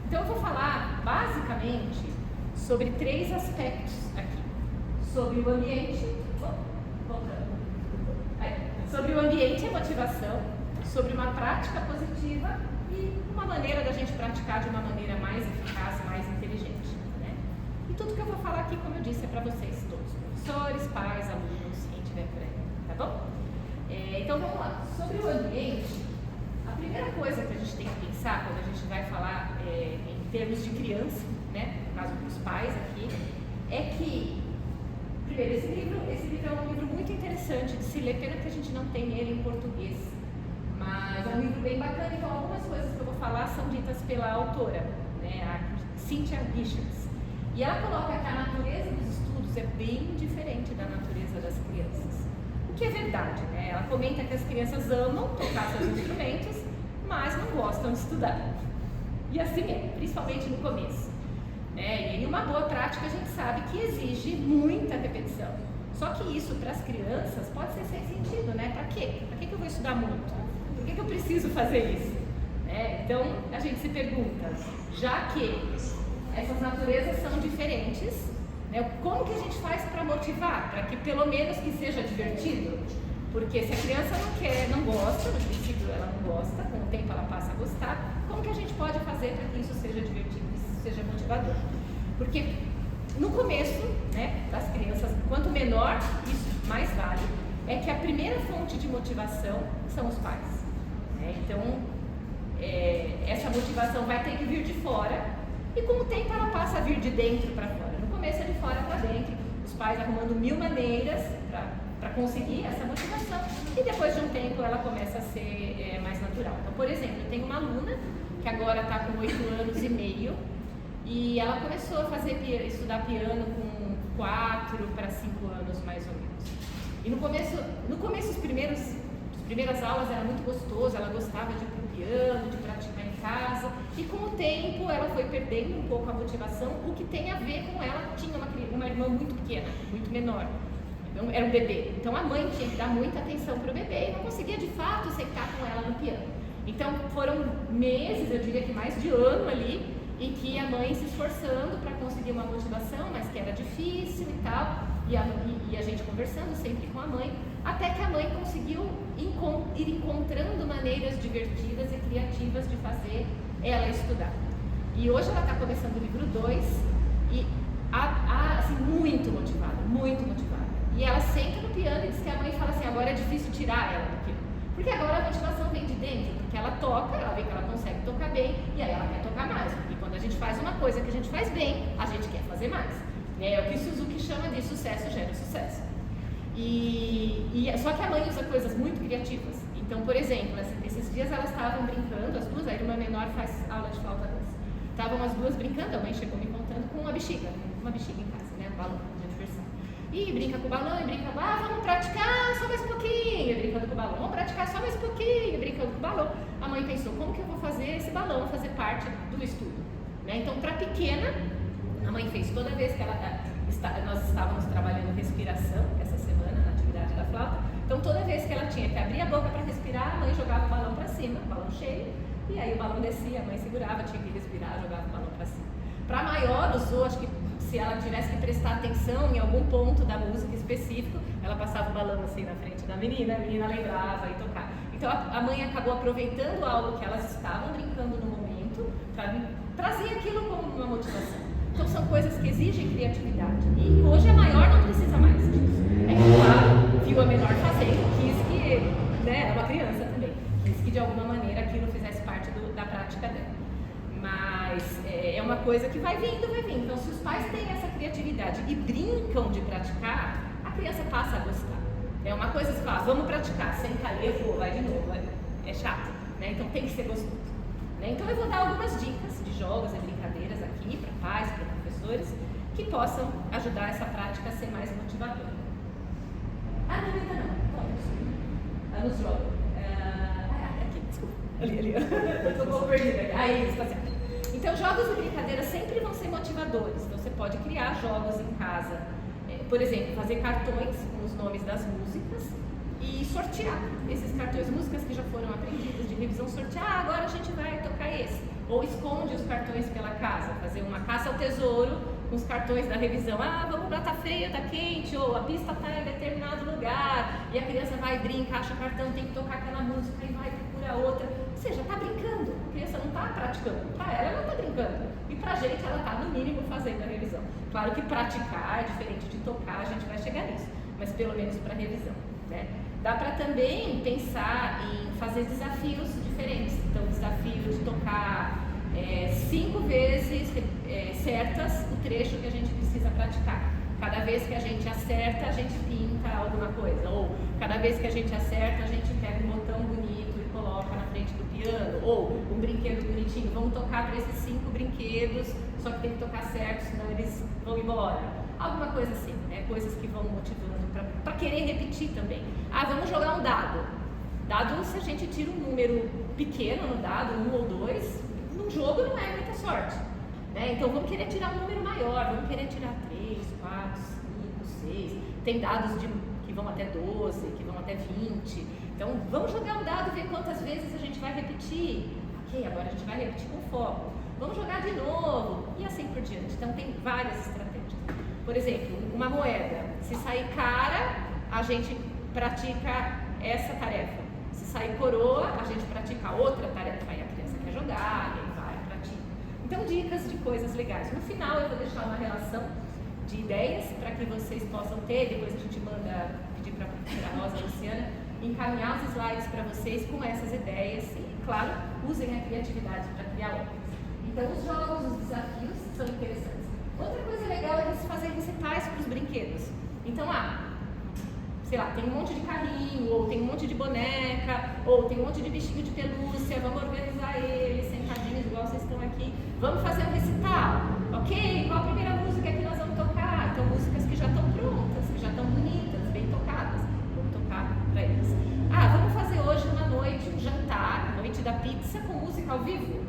Então eu vou falar basicamente sobre 3 aspectos aqui. Sobre o ambiente, sobre o ambiente e a motivação, sobre uma prática positiva e uma maneira da gente praticar de uma maneira mais eficaz, mais inteligente, né? E tudo que eu vou falar aqui, como eu disse, é para vocês todos, professores, pais, alunos, quem estiver por aí, tá bom? Então vamos lá. Sobre o ambiente, a primeira coisa que a gente tem que pensar quando a gente vai falar em termos de criança, né, no caso dos pais aqui, é que, primeiro, esse livro é um livro muito interessante de se ler, pena que a gente não tem ele em português, mas é um livro bem bacana. Então algumas coisas que eu vou falar são ditas pela autora, né, a Cynthia Richards, e ela coloca que a natureza dos estudos é bem diferente da natureza das crianças, o que é verdade, né? Ela comenta que as crianças amam tocar seus instrumentos, mas não gostam de estudar, e assim é, principalmente no começo, né? E uma boa prática a gente sabe que exige muita repetição. Só que isso para as crianças pode ser sem sentido, né? Para quê? Para que eu vou estudar muito? Por que eu preciso fazer isso? Né? Então a gente se pergunta, já que essas naturezas são diferentes, né, como que a gente faz para motivar? Para que pelo menos que seja divertido? Porque se a criança não gosta, no princípio ela não gosta, com o tempo ela passa a gostar, como que a gente pode fazer para que isso seja divertido, que isso seja motivador? Porque no começo, né, das crianças, quanto menor, isso mais vale, é que a primeira fonte de motivação são os pais, né? Então, essa motivação vai ter que vir de fora, e com o tempo ela passa a vir de dentro para fora. No começo é de fora para dentro, os pais arrumando 1000 maneiras para conseguir essa motivação, e depois de um tempo ela começa a ser mais natural. Então, por exemplo, eu tenho uma aluna que agora está com 8 anos e meio, e ela começou a estudar piano com 4 para 5 anos, mais ou menos. E no começo as primeiras aulas era muito gostoso, ela gostava de ir para o piano, de praticar em casa, e com o tempo ela foi perdendo um pouco a motivação, o que tem a ver com ela tinha uma irmã muito pequena, muito menor. Então, era um bebê, então a mãe tinha que dar muita atenção para o bebê e não conseguia de fato sentar com ela no piano. Então foram meses, eu diria que mais de ano ali, em que a mãe se esforçando para conseguir uma motivação, mas que era difícil e tal, e a gente conversando sempre com a mãe, até que a mãe conseguiu ir encontrando maneiras divertidas e criativas de fazer ela estudar. E hoje ela está começando o livro 2 e assim, muito motivada, muito motivada. E ela senta no piano e diz que a mãe fala assim, agora é difícil tirar ela do piano. Porque agora a motivação vem de dentro, porque ela toca, ela vê que ela consegue tocar bem, e aí ela quer tocar mais. Porque quando a gente faz uma coisa que a gente faz bem, a gente quer fazer mais. É o que Suzuki chama de sucesso gera sucesso. Só que a mãe usa coisas muito criativas. Então, por exemplo, esses dias elas estavam brincando, as duas, a irmã menor faz aula de flauta doce. Estavam as duas brincando, a mãe chegou me contando, com uma bexiga em casa, né, um balão de aniversário. E brinca com o balão, e brinca, vamos praticar só mais um pouquinho, e brincando com o balão, vamos praticar só mais um pouquinho, e brincando com o balão. A mãe pensou, como que eu vou fazer esse balão fazer parte do estudo? Né? Então, para pequena, a mãe fez toda vez que nós estávamos trabalhando respiração essa semana, na atividade da flauta, então toda vez que ela tinha que abrir a boca para respirar, a mãe jogava o balão para cima, o balão cheio, e aí o balão descia, a mãe segurava, tinha que respirar, jogava o balão para cima. Para maior, usou, acho que se ela tivesse que prestar atenção em algum ponto da música específico, ela passava o balão assim na frente da menina, a menina lembrava e tocava. Então a mãe acabou aproveitando algo que elas estavam brincando no momento para trazer aquilo como uma motivação. Então são coisas que exigem criatividade. E hoje a maior não precisa mais disso. É claro, viu a menor fazendo, quis que, né, é uma criança também, quis que de alguma maneira aquilo fizesse parte da prática dela. Mas é uma coisa que vai vindo. Então se os pais têm essa criatividade e brincam de praticar, a criança passa a gostar. É uma coisa que fala, vamos praticar, senta ali, eu vou, vai de novo, é chato, né? Então tem que ser gostoso. Né? Então eu vou dar algumas dicas de jogos e brincadeiras aqui para pais, para professores, que possam ajudar essa prática a ser mais motivadora. Não grita não, nos jogos. Aqui, desculpa, ali. Eu estou um pouco perdida. Aí, está certo. Então jogos e brincadeiras sempre vão ser motivadores, então você pode criar jogos em casa, por exemplo, fazer cartões com os nomes das músicas e sortear esses cartões, músicas que já foram aprendidas de revisão, sortear, agora a gente vai tocar esse. Ou esconde os cartões pela casa, fazer uma caça ao tesouro com os cartões da revisão. Ah, vamos lá, tá feia, tá quente, ou a pista tá em determinado lugar, e a criança vai, brinca, acha o cartão, tem que tocar aquela música e vai, procura outra. Ou seja, tá brincando, a criança não tá praticando, pra ela tá brincando, e pra gente ela tá no mínimo fazendo a revisão. Claro que praticar é diferente de tocar, a gente vai chegar nisso, mas pelo menos para revisão, né? Dá para também pensar em fazer desafios diferentes. Então, o desafio de tocar 5 vezes certas o trecho que a gente precisa praticar. Cada vez que a gente acerta, a gente pinta alguma coisa. Ou cada vez que a gente acerta, a gente pega um botão bonito e coloca na frente do piano. Ou um brinquedo bonitinho. Vamos tocar para esses 5 brinquedos, só que tem que tocar certo, senão eles vão embora. Alguma coisa assim, né? Coisas que vão motivando para querer repetir também. Ah, vamos jogar um dado. Dado, se a gente tira um número pequeno no dado, 1 ou 2, num jogo não é muita sorte, né? Então vamos querer tirar um número maior, vamos querer tirar 3, 4, 5, 6. Tem dados que vão até 12, que vão até 20. Então vamos jogar um dado e ver quantas vezes a gente vai repetir. Ok, agora a gente vai repetir com foco. Vamos jogar de novo e assim por diante. Então tem várias estratégias. Por exemplo, uma moeda. Se sair cara, a gente pratica essa tarefa. Se sair coroa, a gente pratica outra tarefa. Aí a criança quer jogar, e aí vai, pratica. Então, dicas de coisas legais. No final, eu vou deixar uma relação de ideias para que vocês possam ter. Depois a gente manda pedir para a professora Rosa Luciana encaminhar os slides para vocês com essas ideias. E, claro, usem a criatividade para criar obras. Então, os jogos, os desafios são interessantes. Outra coisa legal é fazer recitais para os brinquedos. Então, sei lá, tem um monte de carrinho, ou tem um monte de boneca, ou tem um monte de bichinho de pelúcia, vamos organizar eles sentadinhos igual vocês estão aqui. Vamos fazer um recital. Ok, qual a primeira música que nós vamos tocar? Então, músicas que já estão prontas, que já estão bonitas, bem tocadas. Vamos tocar para eles. Vamos fazer hoje uma noite, um jantar, noite da pizza com música ao vivo.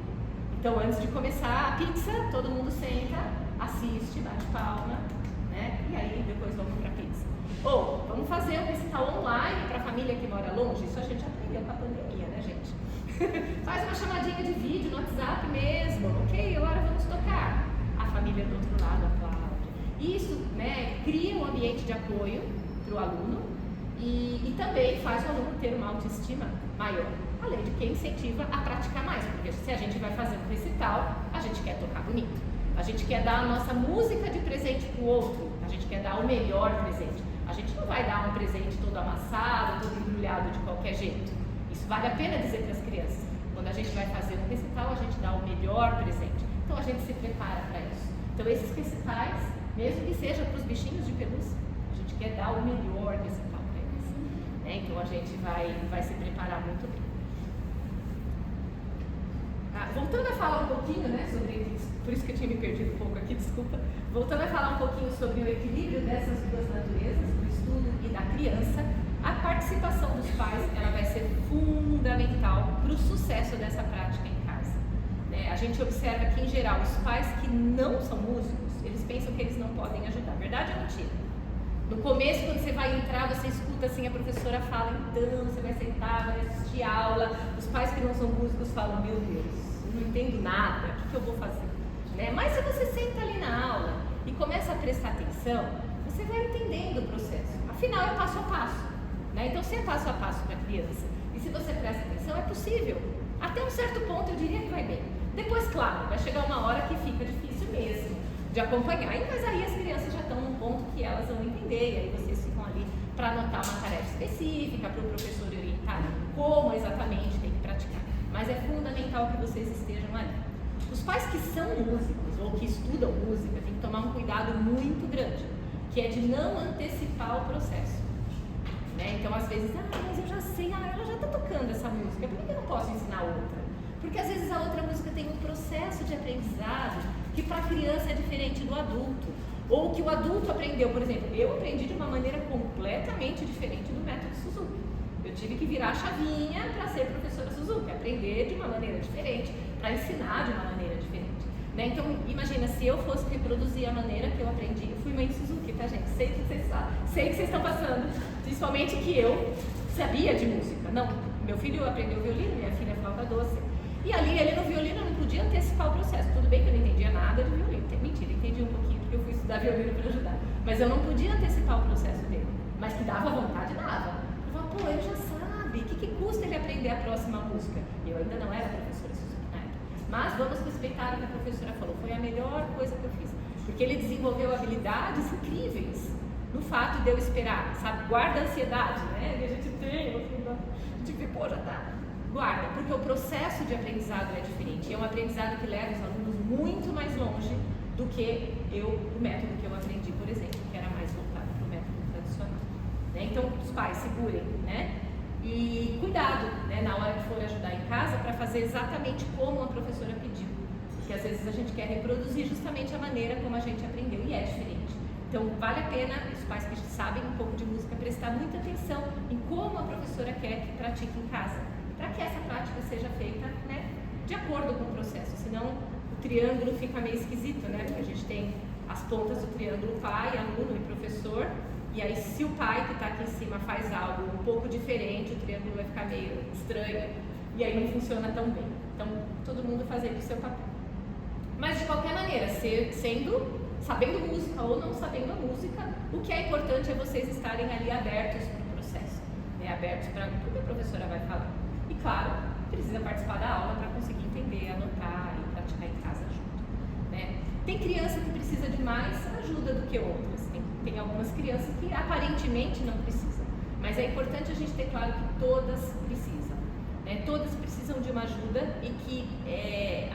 Então, antes de começar a pizza, todo mundo senta, assiste, bate palma, né? E aí depois vamos para a pizza. Ou vamos fazer um recital online para a família que mora longe. Isso a gente aprendeu com a pandemia, né, gente? Faz uma chamadinha de vídeo no WhatsApp mesmo. Ok, agora vamos tocar. A família do outro lado aplaude. Isso, né, cria um ambiente de apoio para o aluno e também faz o aluno ter uma autoestima maior. Além de que incentiva a praticar mais, porque se a gente vai fazer um recital, a gente quer tocar bonito. A gente quer dar a nossa música de presente para o outro, a gente quer dar o melhor presente. A gente não vai dar um presente todo amassado, todo embrulhado de qualquer jeito. Isso vale a pena dizer para as crianças. Quando a gente vai fazer um recital, a gente dá o melhor presente. Então a gente se prepara para isso. Então esses recitais, mesmo que seja para os bichinhos de pelúcia, a gente quer dar o melhor recital para eles, né? Então a gente vai se preparar muito bem. Voltando a falar um pouquinho, né, sobre isso, por isso que eu tinha me perdido um pouco aqui, desculpa. Voltando a falar um pouquinho sobre o equilíbrio dessas duas naturezas, do estudo e da criança, a participação dos pais ela vai ser fundamental para o sucesso dessa prática em casa, né? A gente observa que, em geral, os pais que não são músicos, eles pensam que eles não podem ajudar. Verdade ou mentira? No começo, quando você vai entrar, você escuta assim, a professora fala, então, você vai sentar, vai assistir aula. Os pais que não são músicos falam, meu Deus, eu não entendo nada, o que eu vou fazer? Né? Mas se você senta ali na aula e começa a prestar atenção, você vai entendendo o processo. Afinal, é passo a passo, né? Então, se é passo a passo para a criança, e se você presta atenção, é possível. Até um certo ponto, eu diria que vai bem. Depois, claro, vai chegar uma hora que fica difícil mesmo de acompanhar, mas aí as crianças já estão num ponto que elas vão entender, e aí vocês ficam ali para anotar uma tarefa específica, para o professor orientar como exatamente tem que praticar. Mas é fundamental que vocês estejam ali. Os pais que são músicos ou que estudam música têm que tomar um cuidado muito grande, que é de não antecipar o processo, né? Então, às vezes, mas eu já sei, ela já está tocando essa música, por que eu não posso ensinar outra? Porque às vezes a outra música tem um processo de aprendizado que para a criança é diferente do adulto, ou que o adulto aprendeu. Por exemplo, eu aprendi de uma maneira completamente diferente do método Suzuki. Eu tive que virar a chavinha para ser professora Suzuki, aprender de uma maneira diferente, para ensinar de uma maneira diferente, né? Então, imagina, se eu fosse reproduzir a maneira que eu aprendi, eu fui mãe Suzuki, tá, gente? Sei que vocês estão passando, principalmente que eu sabia de música. Não, meu filho aprendeu violino, minha filha flauta doce. E ali ele no violino não podia antecipar o processo. Tudo bem que eu não entendia nada de violino. Mentira, entendi um pouquinho porque eu fui estudar violino para ajudar. Mas eu não podia antecipar o processo dele. Mas que dava vontade, dava. Eu falava, pô, ele já sabe. O que custa ele aprender a próxima música? Eu ainda não era professora Suzuki na época. Mas vamos respeitar o que a professora falou. Foi a melhor coisa que eu fiz. Porque ele desenvolveu habilidades incríveis no fato de eu esperar, sabe? Guarda a ansiedade, né? Que a gente tem, a gente vê, pô, já tá. Guarda, porque o processo de aprendizado é diferente. É um aprendizado que leva os alunos muito mais longe do que o método que eu aprendi, por exemplo, que era mais voltado para o método tradicional. Né? Então, os pais segurem, né? E cuidado, né, na hora que for ajudar em casa, para fazer exatamente como a professora pediu. Porque às vezes a gente quer reproduzir justamente a maneira como a gente aprendeu e é diferente. Então, vale a pena os pais que sabem um pouco de música prestar muita atenção em como a professora quer que pratique em casa, para que essa prática seja feita, né, de acordo com o processo. Senão, o triângulo fica meio esquisito, né? Porque a gente tem as pontas do triângulo pai, aluno e professor. E aí, se o pai que está aqui em cima faz algo um pouco diferente, o triângulo vai ficar meio estranho e aí não funciona tão bem. Então, todo mundo fazendo o seu papel. Mas, de qualquer maneira, sabendo música ou não sabendo a música, o que é importante é vocês estarem ali abertos para o processo, né? Abertos para o que a professora vai falar. E, claro, precisa participar da aula para conseguir entender, anotar e praticar em casa junto, né? Tem criança que precisa de mais ajuda do que outras. Tem algumas crianças que aparentemente não precisam, mas é importante a gente ter claro que todas precisam, né? Todas precisam de uma ajuda e que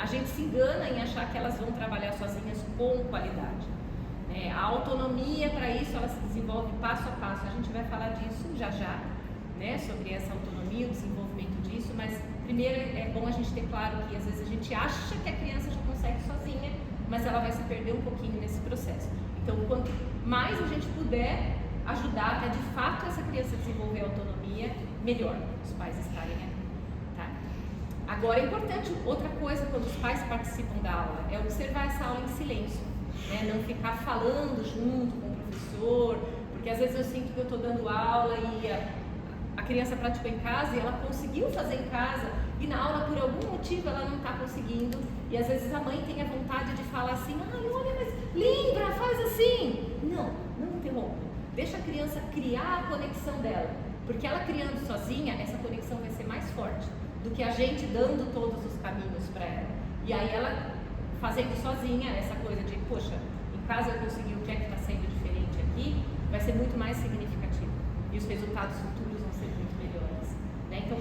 a gente se engana em achar que elas vão trabalhar sozinhas com qualidade, né? A autonomia para isso ela se desenvolve passo a passo, a gente vai falar disso já, né? Sobre essa autonomia, o desenvolvimento disso, mas primeiro é bom a gente ter claro que às vezes a gente acha que a criança já consegue sozinha, mas ela vai se perder um pouquinho nesse processo. Então, quanto mais a gente puder ajudar até de fato essa criança desenvolver autonomia, melhor os pais estarem ali, tá? Agora, é importante, outra coisa quando os pais participam da aula, é observar essa aula em silêncio, né? Não ficar falando junto com o professor, porque às vezes eu sinto que eu estou dando aula e a criança praticou em casa e ela conseguiu fazer em casa e na aula por algum motivo ela não está conseguindo e às vezes a mãe tem a vontade de falar assim, olha, mas lembra, faz assim. Não interrompa, deixa a criança criar a conexão dela, porque ela criando sozinha, essa conexão vai ser mais forte do que a gente dando todos os caminhos para ela. E aí ela fazendo sozinha essa coisa de, poxa, em casa eu consegui, o que é que está sendo diferente aqui, vai ser muito mais significativo e os resultados futuros vão ser muito melhores, né? Então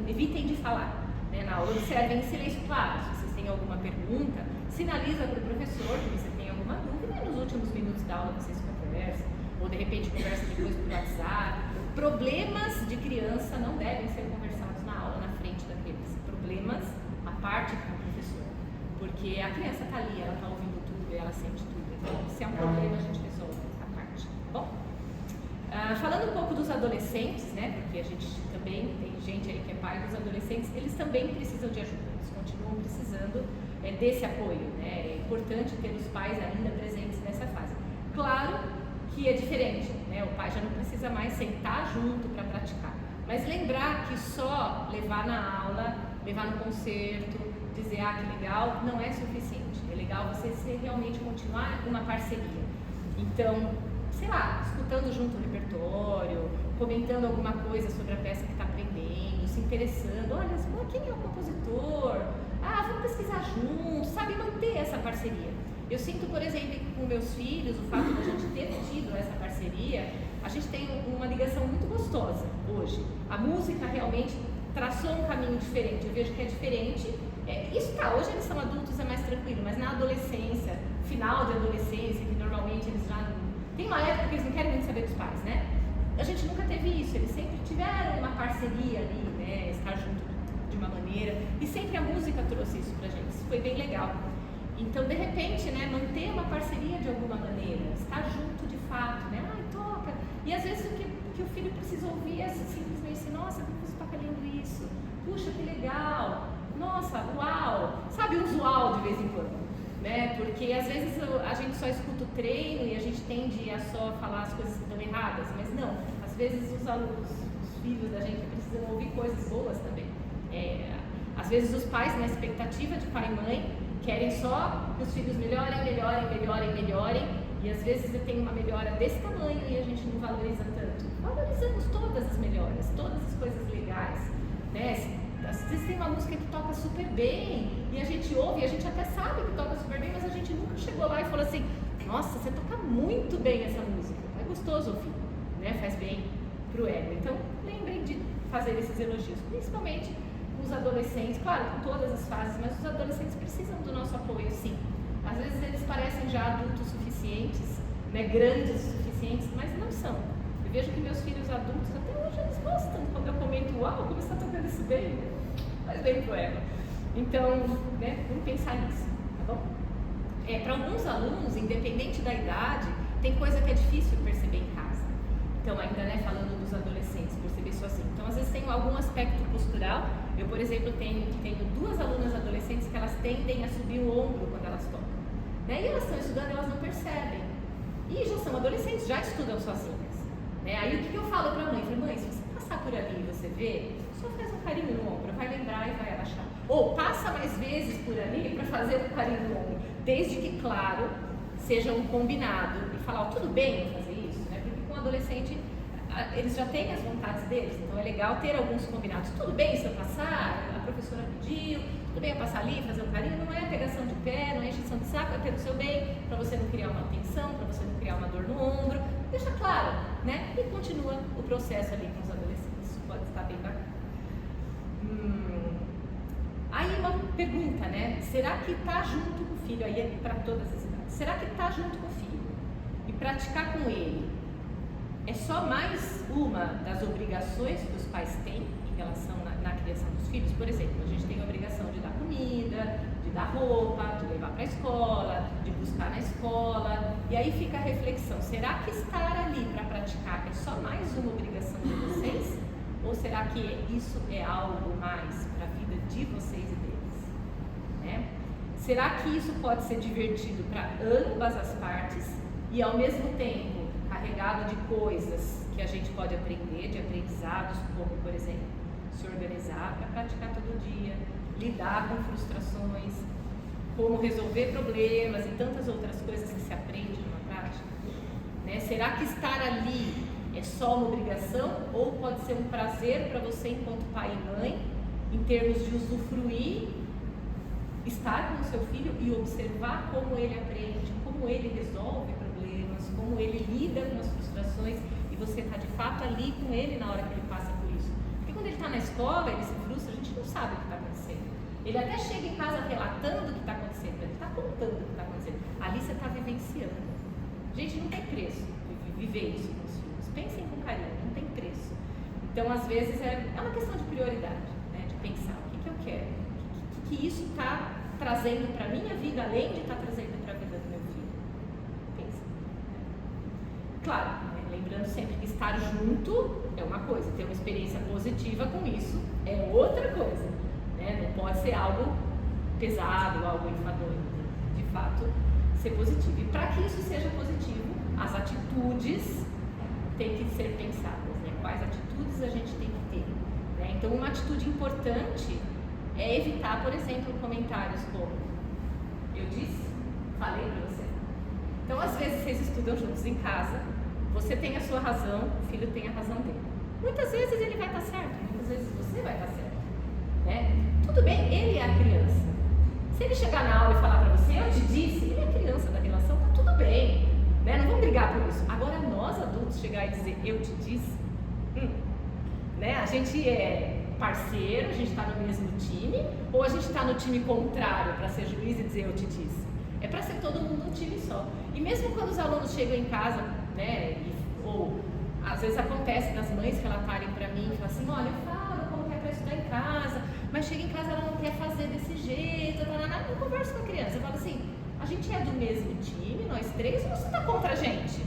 evitem de falar, né? Na aula observem em silêncio, claro, se vocês têm alguma pergunta, sinaliza para o professor que você tem alguma dúvida e nos últimos minutos da aula vocês conversam, ou de repente conversa depois por WhatsApp. Problemas de criança não devem ser conversados na aula, na frente da criança, problemas à parte com o professor, porque a criança está ali, ela está ouvindo tudo e ela sente tudo, então se é um problema a gente resolve a parte, tá bom? Falando um pouco dos adolescentes, né, porque a gente também tem gente aí que é pai dos adolescentes, eles também precisam de ajuda, eles continuam precisando desse apoio, né? É importante ter os pais ainda presentes nessa fase. Claro que é diferente, né? O pai já não precisa mais sentar junto para praticar, mas lembrar que só levar na aula, levar no concerto, dizer que legal, não é suficiente. É legal você realmente continuar uma parceria. Então, sei lá, escutando junto o repertório, comentando alguma coisa sobre a peça que está aprendendo, se interessando, olha, quem é o compositor? Vamos pesquisar juntos, sabe, manter essa parceria. Eu sinto, por exemplo, que com meus filhos, o fato de a gente ter tido essa parceria, a gente tem uma ligação muito gostosa hoje. A música realmente traçou um caminho diferente, eu vejo que é diferente. Hoje eles são adultos, é mais tranquilo, mas na adolescência, final de adolescência, que normalmente eles já não... Tem uma época que eles não querem muito saber dos pais, né? A gente nunca teve isso, eles sempre tiveram uma parceria ali, né? Estar junto de uma maneira, e sempre a música trouxe isso pra gente, isso foi bem legal. Então, de repente, né, manter uma parceria de alguma maneira, estar junto de fato, né? Toca. E às vezes o que o filho precisa ouvir é simplesmente assim, nossa, como você toca lindo isso, puxa, que legal, nossa, uau, sabe, uns uau de vez em quando. Né? Porque às vezes a gente só escuta o treino e a gente tende a só falar as coisas que estão erradas, mas não, às vezes os alunos, os filhos da gente precisam ouvir coisas boas também. Às vezes os pais, na expectativa de pai e mãe, querem só que os filhos melhorem, e às vezes tem uma melhora desse tamanho e a gente não valoriza tanto. Valorizamos todas as melhoras, todas as coisas legais, né? Às vezes tem uma música que toca super bem e a gente ouve, e a gente até sabe que toca super bem, mas a gente nunca chegou lá e falou assim: nossa, você toca muito bem essa música. É gostoso ouvir, né? Faz bem pro ego. Então, lembrem de fazer esses elogios, principalmente os adolescentes, claro, com todas as fases, mas os adolescentes precisam do nosso apoio, sim. Às vezes eles parecem já adultos suficientes, né, grandes o suficientes, mas não são. Eu vejo que meus filhos adultos, até hoje, eles gostam quando eu comento: uau, como você está tocando isso bem, faz bem pro ego. Então, né, vamos pensar nisso, tá bom? Para alguns alunos, independente da idade, tem coisa que é difícil perceber em casa. Então, ainda, né, falando dos adolescentes, perceber sozinho. Então, às vezes tem algum aspecto postural. Eu, por exemplo, tenho 2 alunas adolescentes que elas tendem a subir o ombro quando elas tocam, né? E elas estão estudando, elas não percebem. E já são adolescentes, já estudam sozinhas, né? Aí o que eu falo para a mãe? Eu falo: mãe, se você passar por ali e você vê, só faz um carinho no ombro, vai lembrar e vai abaixar. Ou passa mais vezes por ali para fazer um carinho no ombro, desde que, claro, seja um combinado. E falar: ó, tudo bem fazer isso, né? Porque com adolescente eles já têm as vontades deles, então é legal ter alguns combinados. Tudo bem se eu passar, a professora pediu, tudo bem eu passar ali, fazer um carinho, não é pegação de pé, não é encheção de saco, é pelo seu bem, para você não criar uma tensão, para você não criar uma dor no ombro, deixa claro, né? E continua o processo ali com os adolescentes, isso pode estar bem bacana. Aí uma pergunta, né? Será que estar junto com o filho, aí é para todas as idades, será que estar junto com o filho e praticar com ele é só mais uma das obrigações que os pais têm em relação na criação dos filhos? Por exemplo, a gente tem a obrigação de dar comida, de dar roupa, de levar para a escola, de buscar na escola. E aí fica a reflexão: será que estar ali para praticar é só mais uma obrigação de vocês? Ou será que isso é algo mais para a vida de vocês e deles, né? Será que isso pode ser divertido para ambas as partes e ao mesmo tempo carregado de coisas que a gente pode aprender, de aprendizados, como, por exemplo, se organizar para praticar todo dia, lidar com frustrações, como resolver problemas e tantas outras coisas que se aprende numa prática, né? Será que estar ali é só uma obrigação ou pode ser um prazer para você enquanto pai e mãe, em termos de usufruir, estar com o seu filho e observar como ele aprende, como ele resolve problemas, como ele lida com as frustrações, e você está de fato ali com ele na hora que ele passa por isso. Porque quando ele está na escola, ele se frustra, a gente não sabe o que está acontecendo. Ele até chega em casa relatando o que está acontecendo, mas ele está contando o que está acontecendo. Ali você está vivenciando. Gente, não tem preço viver isso com os filhos. Pensem com carinho, não tem preço. Então, às vezes, é uma questão de prioridade, né? De pensar o que eu quero, o que isso está trazendo para a minha vida, além de estar trazendo para a vida do meu filho. Pensa. Claro, né? Lembrando sempre que estar junto é uma coisa, ter uma experiência positiva com isso é outra coisa, né? Não pode ser algo pesado, algo enfadonho. De fato, ser positivo. E para que isso seja positivo, as atitudes têm que ser pensadas, né? Quais atitudes a gente tem que ter, né? Então, uma atitude importante é evitar, por exemplo, comentários como: eu disse, falei para você. Então, às vezes, vocês estudam juntos em casa, você tem a sua razão, o filho tem a razão dele. Muitas vezes ele vai estar certo, muitas vezes você vai estar certo, né? Tudo bem, ele é a criança. Se ele chegar na aula e falar para você: eu te disse, ele é a criança da relação, tá tudo bem, né? Não vamos brigar por isso. Agora, nós adultos chegar e dizer: eu te disse, né? A gente é parceiro, a gente está no mesmo time, ou a gente está no time contrário para ser juiz e dizer: eu te disse? É para ser todo mundo um time só. E mesmo quando os alunos chegam em casa, né? Ou às vezes acontece das mães relatarem para mim, falam assim: olha, eu falo como que é para estudar em casa, mas chega em casa ela não quer fazer desse jeito, eu converso com a criança, eu falo assim: a gente é do mesmo time, nós três, ou você está contra a gente?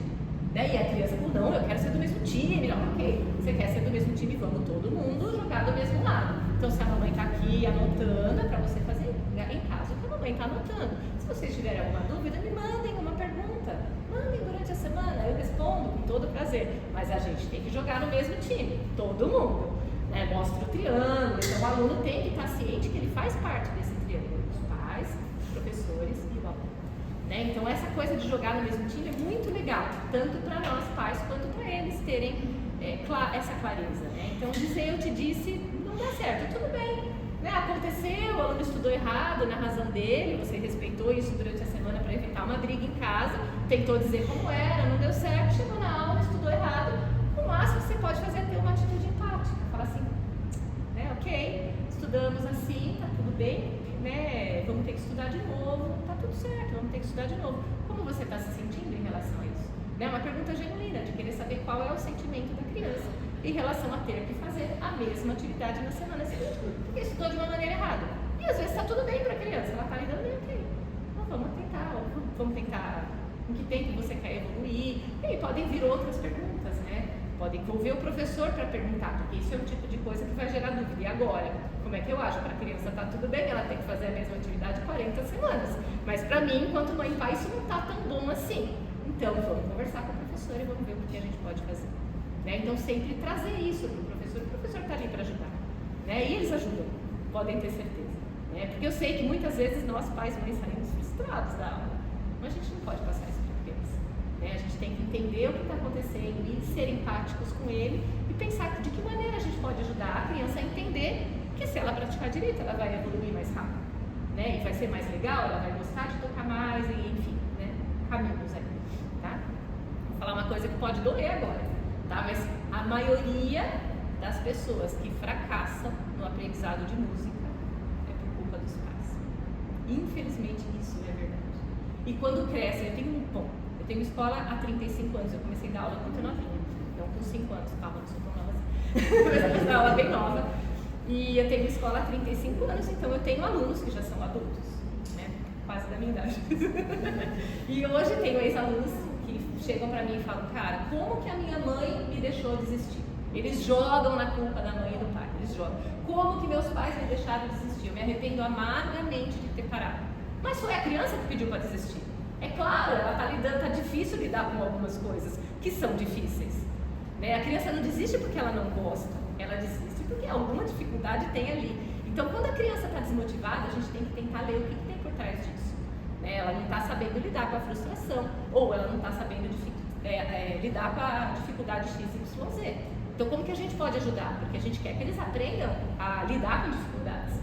Né? E a criança falou: não, eu quero ser do mesmo time. Não, ok, você quer ser do mesmo time, vamos todo mundo jogar do mesmo lado. Então, se a mamãe está aqui anotando, é para você fazer em casa o que a mamãe está anotando. Se vocês tiverem alguma dúvida, me mandem uma pergunta, mandem durante a semana, eu respondo com todo prazer. Mas a gente tem que jogar no mesmo time, todo mundo, né? Mostra o triângulo, então o aluno tem que estar ciente que ele faz parte desse triângulo, os pais, os professores e o aluno. Né? Então essa coisa de jogar no mesmo time é muito legal, tanto para nós pais quanto para eles terem essa clareza. Né? Então dizer eu te disse não dá certo, tudo bem. Né? Aconteceu, o aluno estudou errado na razão dele, você respeitou isso durante a semana para evitar uma briga em casa, tentou dizer como era, não deu certo, chegou na aula, estudou errado. O máximo que você pode fazer é ter uma atitude empática, falar assim, né? Ok, estudamos assim, tá tudo bem, né? Vamos ter que estudar de novo, tá tudo certo, vamos ter que estudar de novo. Como você está se sentindo em relação a isso? Né? Uma pergunta genuína, de querer saber qual é o sentimento da criança em relação a ter que fazer a mesma atividade na semana seguinte, porque estudou de uma maneira errada. E às vezes está tudo bem para a criança, ela está lidando bem, ok. Então vamos tentar em que tempo você quer evoluir. E aí podem vir outras perguntas, né? Podem envolver o professor para perguntar, porque isso é um tipo de coisa que vai gerar dúvida. E agora? Como é que eu acho? Para a criança está tudo bem, ela tem que fazer a mesma atividade 40 semanas. Mas para mim, enquanto mãe e pai, isso não está tão bom assim. Então vamos conversar com o professor e vamos ver o que a gente pode fazer. Né? Então sempre trazer isso para o professor está ali para ajudar, né? E eles ajudam, podem ter certeza, né? Porque eu sei que muitas vezes nós pais e mães saímos frustrados da aula, mas a gente não pode passar isso para a criança, né? A gente tem que entender o que está acontecendo e ser empáticos com ele e pensar de que maneira a gente pode ajudar a criança a entender que se ela praticar direito ela vai evoluir mais rápido, né? E vai ser mais legal, ela vai gostar de tocar mais, e enfim, né? Caminhos aí, tá? Vou falar uma coisa que pode doer agora. Tá? Mas a maioria das pessoas que fracassam no aprendizado de música é por culpa dos pais. Infelizmente isso é verdade. E quando crescem, eu tenho escola há 35 anos, eu comecei a dar aula muito novinha, então com 5 anos, calma, não sou tão nova assim. Comecei a dar aula bem nova. E eu tenho escola há 35 anos, então eu tenho alunos que já são adultos, né? Quase da minha idade. E hoje tenho ex-alunos chegam pra mim e falam, cara, como que a minha mãe me deixou desistir? Eles jogam na culpa da mãe e do pai, eles jogam. Como que meus pais me deixaram desistir? Eu me arrependo amargamente de ter parado. Mas foi a criança que pediu para desistir. É claro, ela tá lidando, tá difícil lidar com algumas coisas que são difíceis. Né? A criança não desiste porque ela não gosta, ela desiste porque alguma dificuldade tem ali. Então, quando a criança está desmotivada, a gente tem que tentar ler o que tem por trás disso. Né? Ela não está sabendo lidar com a frustração, ou ela não está sabendo lidar com a dificuldade XYZ. Então, como que a gente pode ajudar? Porque a gente quer que eles aprendam a lidar com dificuldades,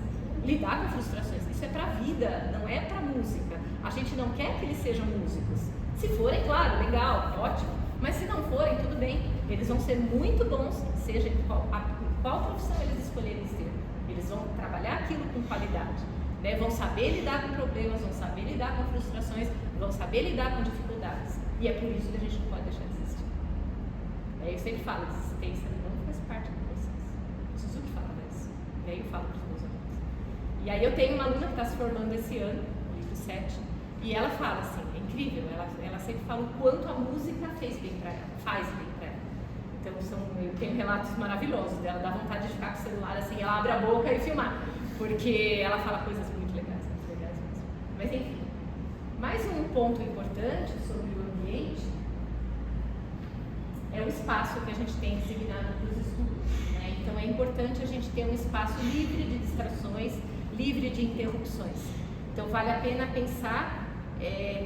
lidar com frustrações. Isso é para a vida, não é para música. A gente não quer que eles sejam músicos. Se forem, claro, legal, ótimo. Mas se não forem, tudo bem. Eles vão ser muito bons, seja em qual profissão eles escolherem ser. Eles vão trabalhar aquilo com qualidade. Né? Vão saber lidar com problemas, vão saber lidar com frustrações, vão saber lidar com dificuldades. E é por isso que a gente não pode deixar de existir. Eu sempre falo, desistência não faz parte do processo. Suzuki falava isso. E aí eu falo para os meus alunos. E aí eu tenho uma aluna que está se formando esse ano, no livro 7, e ela fala assim, é incrível, ela sempre fala o quanto a música fez bem para ela, faz bem para ela. Então eu tenho relatos maravilhosos dela, dá vontade de ficar com o celular assim, ela abre a boca e filmar. Porque ela fala coisas muito legais mesmo. Mas enfim, mais um ponto importante sobre o ambiente é o espaço que a gente tem designado para os estudos. Né? Então é importante a gente ter um espaço livre de distrações, livre de interrupções. Então vale a pena pensar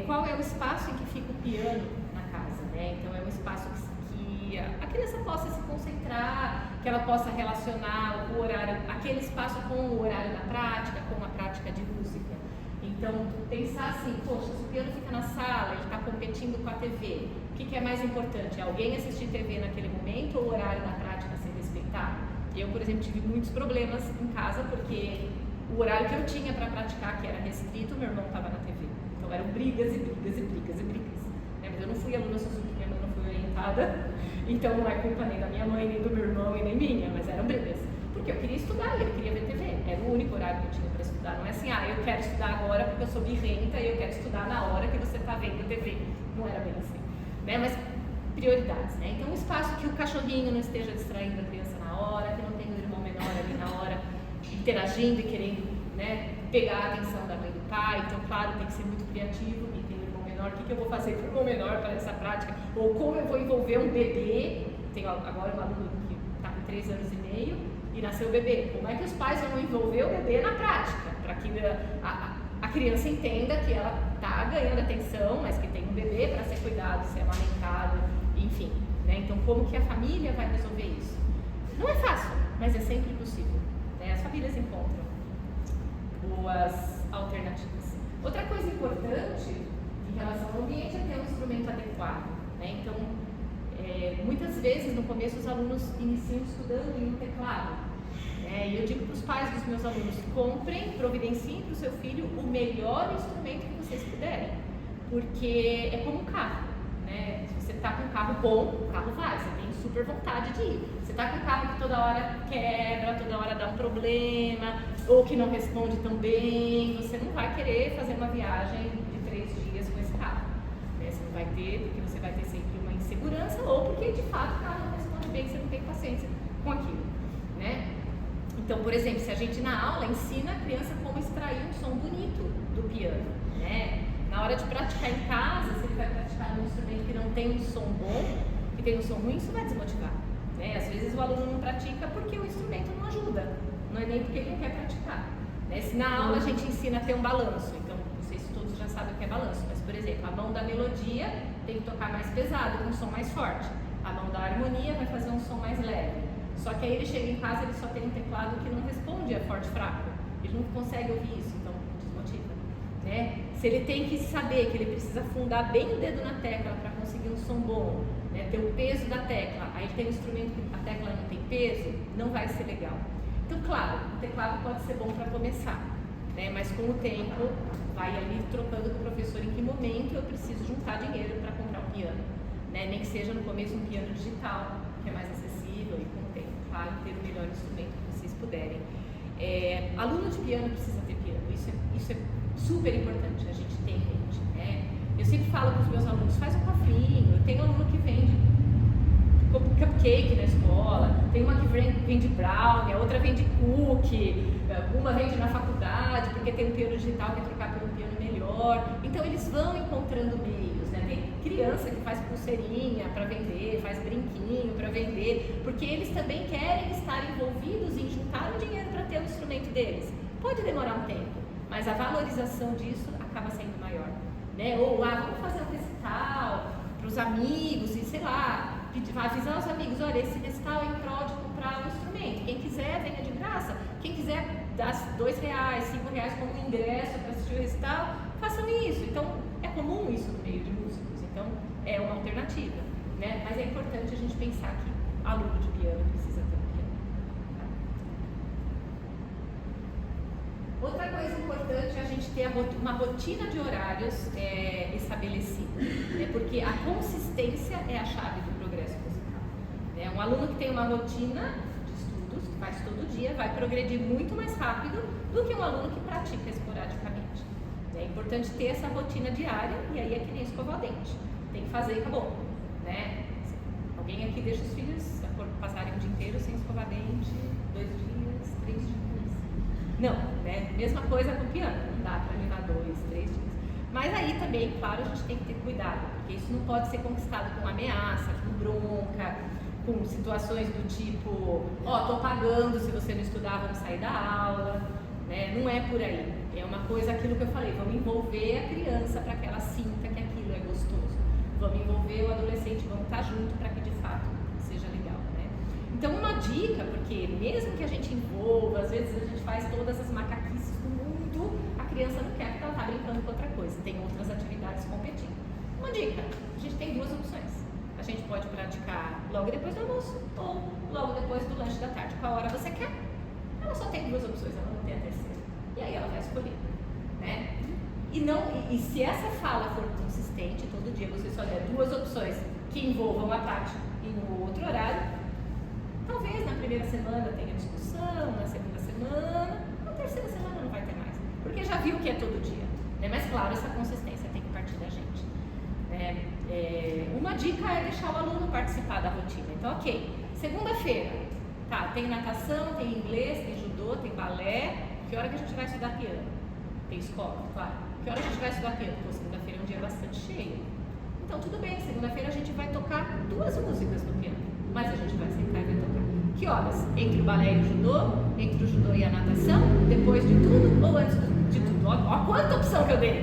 qual é o espaço em que fica o piano na casa. Né? Então é um espaço que a criança possa se concentrar, que ela possa relacionar o horário, aquele espaço com o horário da prática, com a prática de música. Então, pensar assim, poxa, se o piano fica na sala, ele está competindo com a TV, o que é mais importante? Alguém assistir TV naquele momento ou o horário da prática ser respeitado? Eu, por exemplo, tive muitos problemas em casa porque o horário que eu tinha para praticar, que era restrito, meu irmão estava na TV. Então, eram brigas e brigas e brigas e brigas. Mas eu não fui aluna Suzuki, minha mãe não foi orientada. Então não é culpa nem da minha mãe, nem do meu irmão e nem minha, mas eram brigas. Porque eu queria estudar e ele queria ver TV. Era o único horário que eu tinha para estudar. Não é assim, eu quero estudar agora porque eu sou birrenta e eu quero estudar na hora que você está vendo TV. Não era bem assim. Né? Mas prioridades, né? Então um espaço que o cachorrinho não esteja distraindo a criança na hora, que não tenha um irmão menor ali na hora interagindo e querendo, né, pegar a atenção da mãe e do pai. Então, claro, tem que ser muito criativo. O que eu vou fazer para o irmão menor para essa prática, ou como eu vou envolver um bebê. Tenho agora um aluno que está com 3 anos e meio e e nasceu o bebê. Como é que os pais vão envolver o bebê na prática? Para que a criança entenda que ela está ganhando atenção, mas que tem um bebê para ser cuidado, ser amamentado, enfim. Né? Então, como que a família vai resolver isso? Não é fácil, mas é sempre possível. Né? As famílias encontram boas alternativas. Outra coisa importante em relação ao ambiente é ter um instrumento adequado. Né? Então, muitas vezes no começo os alunos iniciam estudando em um teclado. E eu digo para os pais dos meus alunos: comprem, providenciem para o seu filho o melhor instrumento que vocês puderem, porque é como um carro. Né? Se você está com um carro bom, o carro vai, você tem super vontade de ir. Você está com um carro que toda hora quebra, toda hora dá um problema, ou que não responde tão bem, você não vai querer fazer uma viagem de 3 dias com esse carro. Né? Você não vai ter, porque você vai ter sempre uma insegurança, ou porque de fato o carro não responde bem, você não tem paciência com aquilo. Né? Então, por exemplo, se a gente na aula ensina a criança como extrair um som bonito do piano, né? Na hora de praticar em casa, se ele vai praticar num instrumento que não tem um som bom, que tem um som ruim, isso vai desmotivar. Né? Às vezes o aluno não pratica porque o instrumento não ajuda, não é nem porque ele não quer praticar. Né? Se na aula a gente ensina a ter um balanço, então não sei se todos já sabem o que é balanço, mas por exemplo, a mão da melodia tem que tocar mais pesado, com um som mais forte. A mão da harmonia vai fazer um som mais leve. Só que aí ele chega em casa e ele só tem um teclado que não responde a forte e fraco. Ele não consegue ouvir isso, então desmotiva. Né? Se ele tem que saber que ele precisa afundar bem o dedo na tecla para conseguir um som bom, né? Ter o peso da tecla, aí tem um instrumento que a tecla não tem peso, não vai ser legal. Então, claro, o teclado pode ser bom para começar, né? Mas com o tempo vai ali trocando com o professor em que momento eu preciso juntar dinheiro para comprar um piano. Né? Nem que seja no começo um piano digital, que é mais acessível, e com o tempo, claro, ter o melhor instrumento que vocês puderem. Aluno de piano precisa ter piano, isso é super importante a gente ter em mente. Né? Eu sempre falo para os meus alunos: faz um cofrinho. Eu tenho aluno que vende cupcake na escola, tem uma que vende brownie, a outra vende cookie, uma vende na faculdade porque tem um piano digital, quer trocar por um piano melhor. Então eles vão encontrando meios, né? Tem criança que faz pulseirinha para vender, faz brinquinho para vender, porque eles também querem estar envolvidos em juntar o dinheiro para ter o instrumento deles. Pode demorar um tempo, mas a valorização disso acaba sendo maior. Né? Ou vamos fazer um recital para os amigos e sei lá, avisar os amigos: olha, esse recital é em prol de comprar um instrumento, quem quiser venha de graça, quem quiser dar R$2, R$5 como ingresso para assistir o recital, façam isso. Então é comum isso no meio de músicos, então é uma alternativa, né? Mas é importante a gente pensar que aluno de piano precisa ter um piano. Outra coisa importante é a gente ter uma rotina de horários estabelecida, né? Porque a consistência é a chave do progresso musical. Né? Um aluno que tem uma rotina de estudos, que faz todo dia, vai progredir muito mais rápido do que um aluno que pratica esporadicamente. É importante ter essa rotina diária, e aí é que nem escovar o dente. Tem que fazer e acabou. Né? Alguém aqui deixa os filhos passarem o dia inteiro sem escovar dente, 2 dias, 3 dias? Não, né? Mesma coisa com o piano, não dá para levar 2, 3 dias. Mas aí também, claro, a gente tem que ter cuidado, porque isso não pode ser conquistado com ameaça, com bronca, com situações do tipo: tô pagando, se você não estudar, vamos sair da aula. Né? Não é por aí. É uma coisa, aquilo que eu falei, vamos envolver a criança para que ela sinta que aquilo é gostoso. Vamos envolver o adolescente, vamos estar junto para que de fato seja legal. Né? Então, uma dica, porque mesmo que a gente envolva, às vezes a gente faz todas as macaquices do mundo, a criança não quer, porque ela está brincando com outra coisa, tem outras atividades competindo. Uma dica: a gente tem 2 opções. A gente pode praticar logo depois do almoço ou logo depois do lanche da tarde. Qual hora você quer? Ela só tem 2 opções, ela não tem a terceira. E aí ela vai escolher. Né? E se essa fala for consistente, todo dia você só der 2 opções que envolvam a prática e no outro horário, talvez na primeira semana tenha discussão, na segunda semana, na terceira semana não vai ter mais, porque já viu que é todo dia. Né? Mas claro, essa consistência tem que partir da gente. Uma dica é deixar o aluno participar da rotina. Então, ok, segunda-feira, tá, tem natação, tem inglês, tem judô, tem balé. Que hora que a gente vai estudar piano? Tem escola, claro. Que hora a gente vai estudar piano? Pô, segunda-feira é um dia bastante cheio. Então tudo bem, segunda-feira a gente vai tocar 2 músicas no piano, mas a gente vai sentar e vai tocar. Que horas? Entre o balé e o judô? Entre o judô e a natação? Depois de tudo ou antes de tudo? Ó quanta opção que eu dei!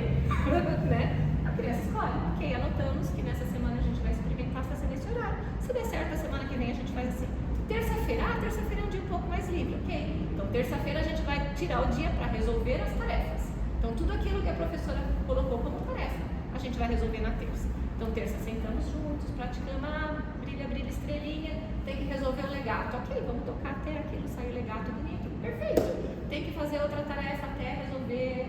Né? A criança escolhe. Ok, anotamos que nessa semana a gente vai experimentar fazer nesse horário. Se der certo, a semana que vem a gente faz assim. Terça-feira é um dia um pouco mais livre, ok? Então terça-feira a gente vai tirar o dia para resolver as tarefas. Então tudo aquilo que a professora colocou como tarefa, a gente vai resolver na terça. Então terça sentamos juntos, praticamos brilha, estrelinha, tem que resolver o legato. Ok, vamos tocar até aquilo sair legato bonito, perfeito. Tem que fazer outra tarefa até resolver,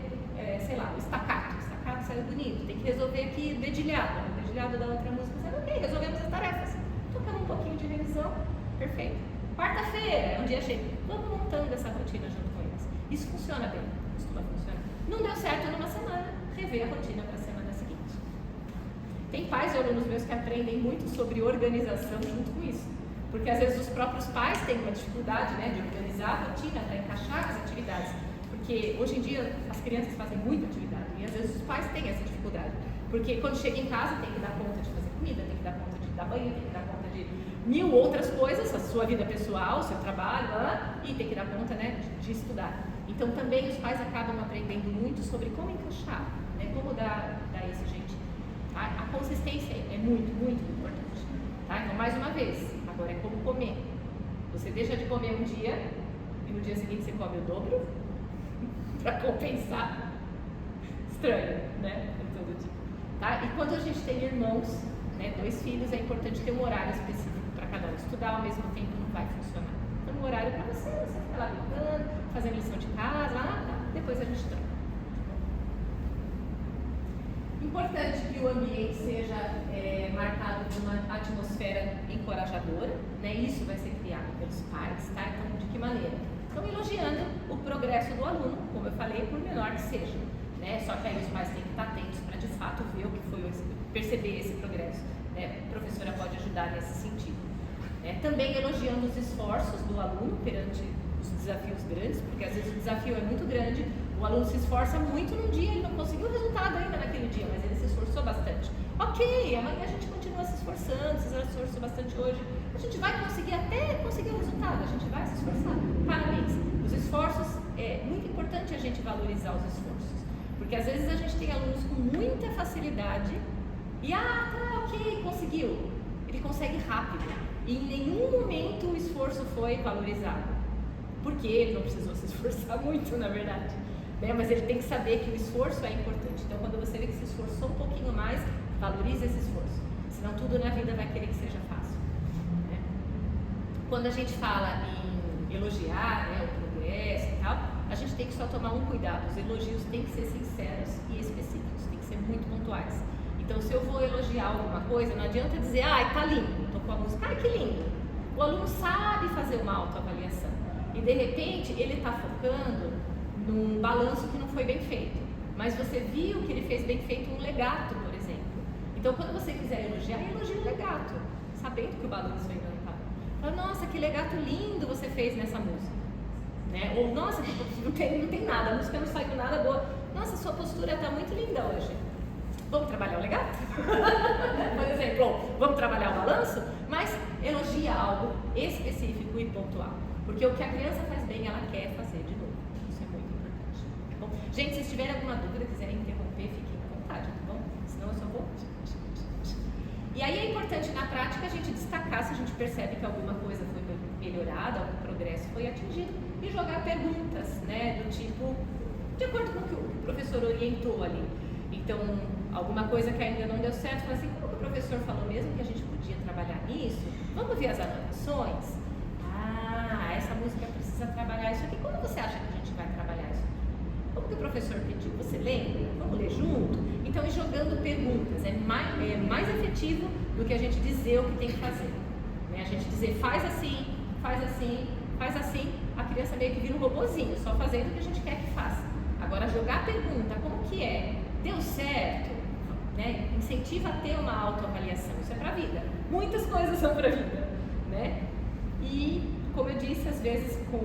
o estacato. O estacato saiu bonito. Tem que resolver aqui o dedilhado da outra música. Ok, resolvemos as tarefas. Tocamos um pouquinho de revisão, perfeito. Quarta-feira é um dia cheio. Vamos montando essa rotina junto com eles. Isso funciona bem, costuma funcionar. Não deu certo numa semana, rever a rotina para a semana seguinte. Tem pais e alunos meus que aprendem muito sobre organização junto com isso. Porque às vezes os próprios pais têm uma dificuldade, né, de organizar a rotina, para encaixar as atividades. Porque hoje em dia as crianças fazem muita atividade e às vezes os pais têm essa dificuldade. Porque quando chega em casa tem que dar conta de fazer comida, tem que dar conta de dar banho, tem que dar conta de mil outras coisas, a sua vida pessoal, o seu trabalho, e tem que dar conta, né, de estudar. Então também os pais acabam aprendendo muito sobre como encaixar, né, como dar isso, gente. Tá? A consistência é muito, muito importante. Tá? Então, mais uma vez, agora é como comer. Você deixa de comer um dia e no dia seguinte você come o dobro para compensar. Estranho, né? É todo dia. Tá? E quando a gente tem irmãos, né, 2 filhos, é importante ter um horário específico para cada um. Estudar ao mesmo tempo não vai funcionar. Então, um horário para você ficar lá brincando, fazendo lição de casa, depois a gente troca. Importante que o ambiente seja marcado por uma atmosfera encorajadora, né? Isso vai ser criado pelos pais, tá? Então, de que maneira? Então, elogiando o progresso do aluno, como eu falei, por menor que seja, né? Só que aí os pais têm que estar atentos para, de fato, ver o que foi, perceber esse progresso, né? A professora pode ajudar nesse sentido. Também elogiando os esforços do aluno perante os desafios grandes, porque às vezes o desafio é muito grande, o aluno se esforça muito num dia, ele não conseguiu o resultado ainda naquele dia, mas ele se esforçou bastante. Ok, amanhã a gente continua se esforçando, se esforçou bastante hoje, a gente vai conseguir até conseguir o resultado, a gente vai se esforçar. Parabéns! Os esforços, é muito importante a gente valorizar os esforços, porque às vezes a gente tem alunos com muita facilidade e, ok, conseguiu. Ele consegue rápido e em nenhum momento o esforço foi valorizado, porque ele não precisou se esforçar muito, na verdade. Mas ele tem que saber que o esforço é importante. Então, quando você vê que se esforçou um pouquinho mais, valorize esse esforço. Senão, tudo na vida vai querer que seja fácil. Né? Quando a gente fala em elogiar, né, o progresso e tal, a gente tem que só tomar um cuidado. Os elogios têm que ser sinceros e específicos, têm que ser muito pontuais. Então, se eu vou elogiar alguma coisa, não adianta dizer, tá lindo, tô com a música, que lindo. O aluno sabe fazer uma autoavaliação. E, de repente, ele está focando num balanço que não foi bem feito, mas você viu que ele fez bem feito um legato, por exemplo. Então, quando você quiser elogiar, elogie o legato, sabendo que o balanço ainda não está bom. Fala, nossa, que legato lindo você fez nessa música. Né? Ou, nossa, não tem nada, a música não saiu nada boa. Nossa, sua postura está muito linda hoje. Vamos trabalhar o legato? Por exemplo, vamos trabalhar o balanço? Mas elogia algo específico e pontual. Porque o que a criança faz bem, ela quer fazer de novo. Isso é muito importante. Tá bom? Gente, se tiverem alguma dúvida, quiserem interromper, fiquem à vontade, tá bom? Senão eu só vou... E aí é importante na prática a gente destacar se a gente percebe que alguma coisa foi melhorada, algum progresso foi atingido e jogar perguntas, né? Do tipo, de acordo com o que o professor orientou ali. Então, alguma coisa que ainda não deu certo, fala assim, como o professor falou mesmo que a gente podia trabalhar nisso? Vamos ver as anotações? Essa música precisa trabalhar isso aqui. Como você acha que a gente vai trabalhar isso? Como que o professor pediu? Você lembra? Vamos ler junto? Então, ir jogando perguntas é mais efetivo do que a gente dizer o que tem que fazer. Né? A gente dizer, faz assim, faz assim, faz assim, a criança meio que vira um robozinho, só fazendo o que a gente quer que faça. Agora, jogar a pergunta, como que é? Deu certo? Né? Incentiva a ter uma autoavaliação. Isso é para a vida. Muitas coisas são para a vida. Né? E, como eu disse, às vezes com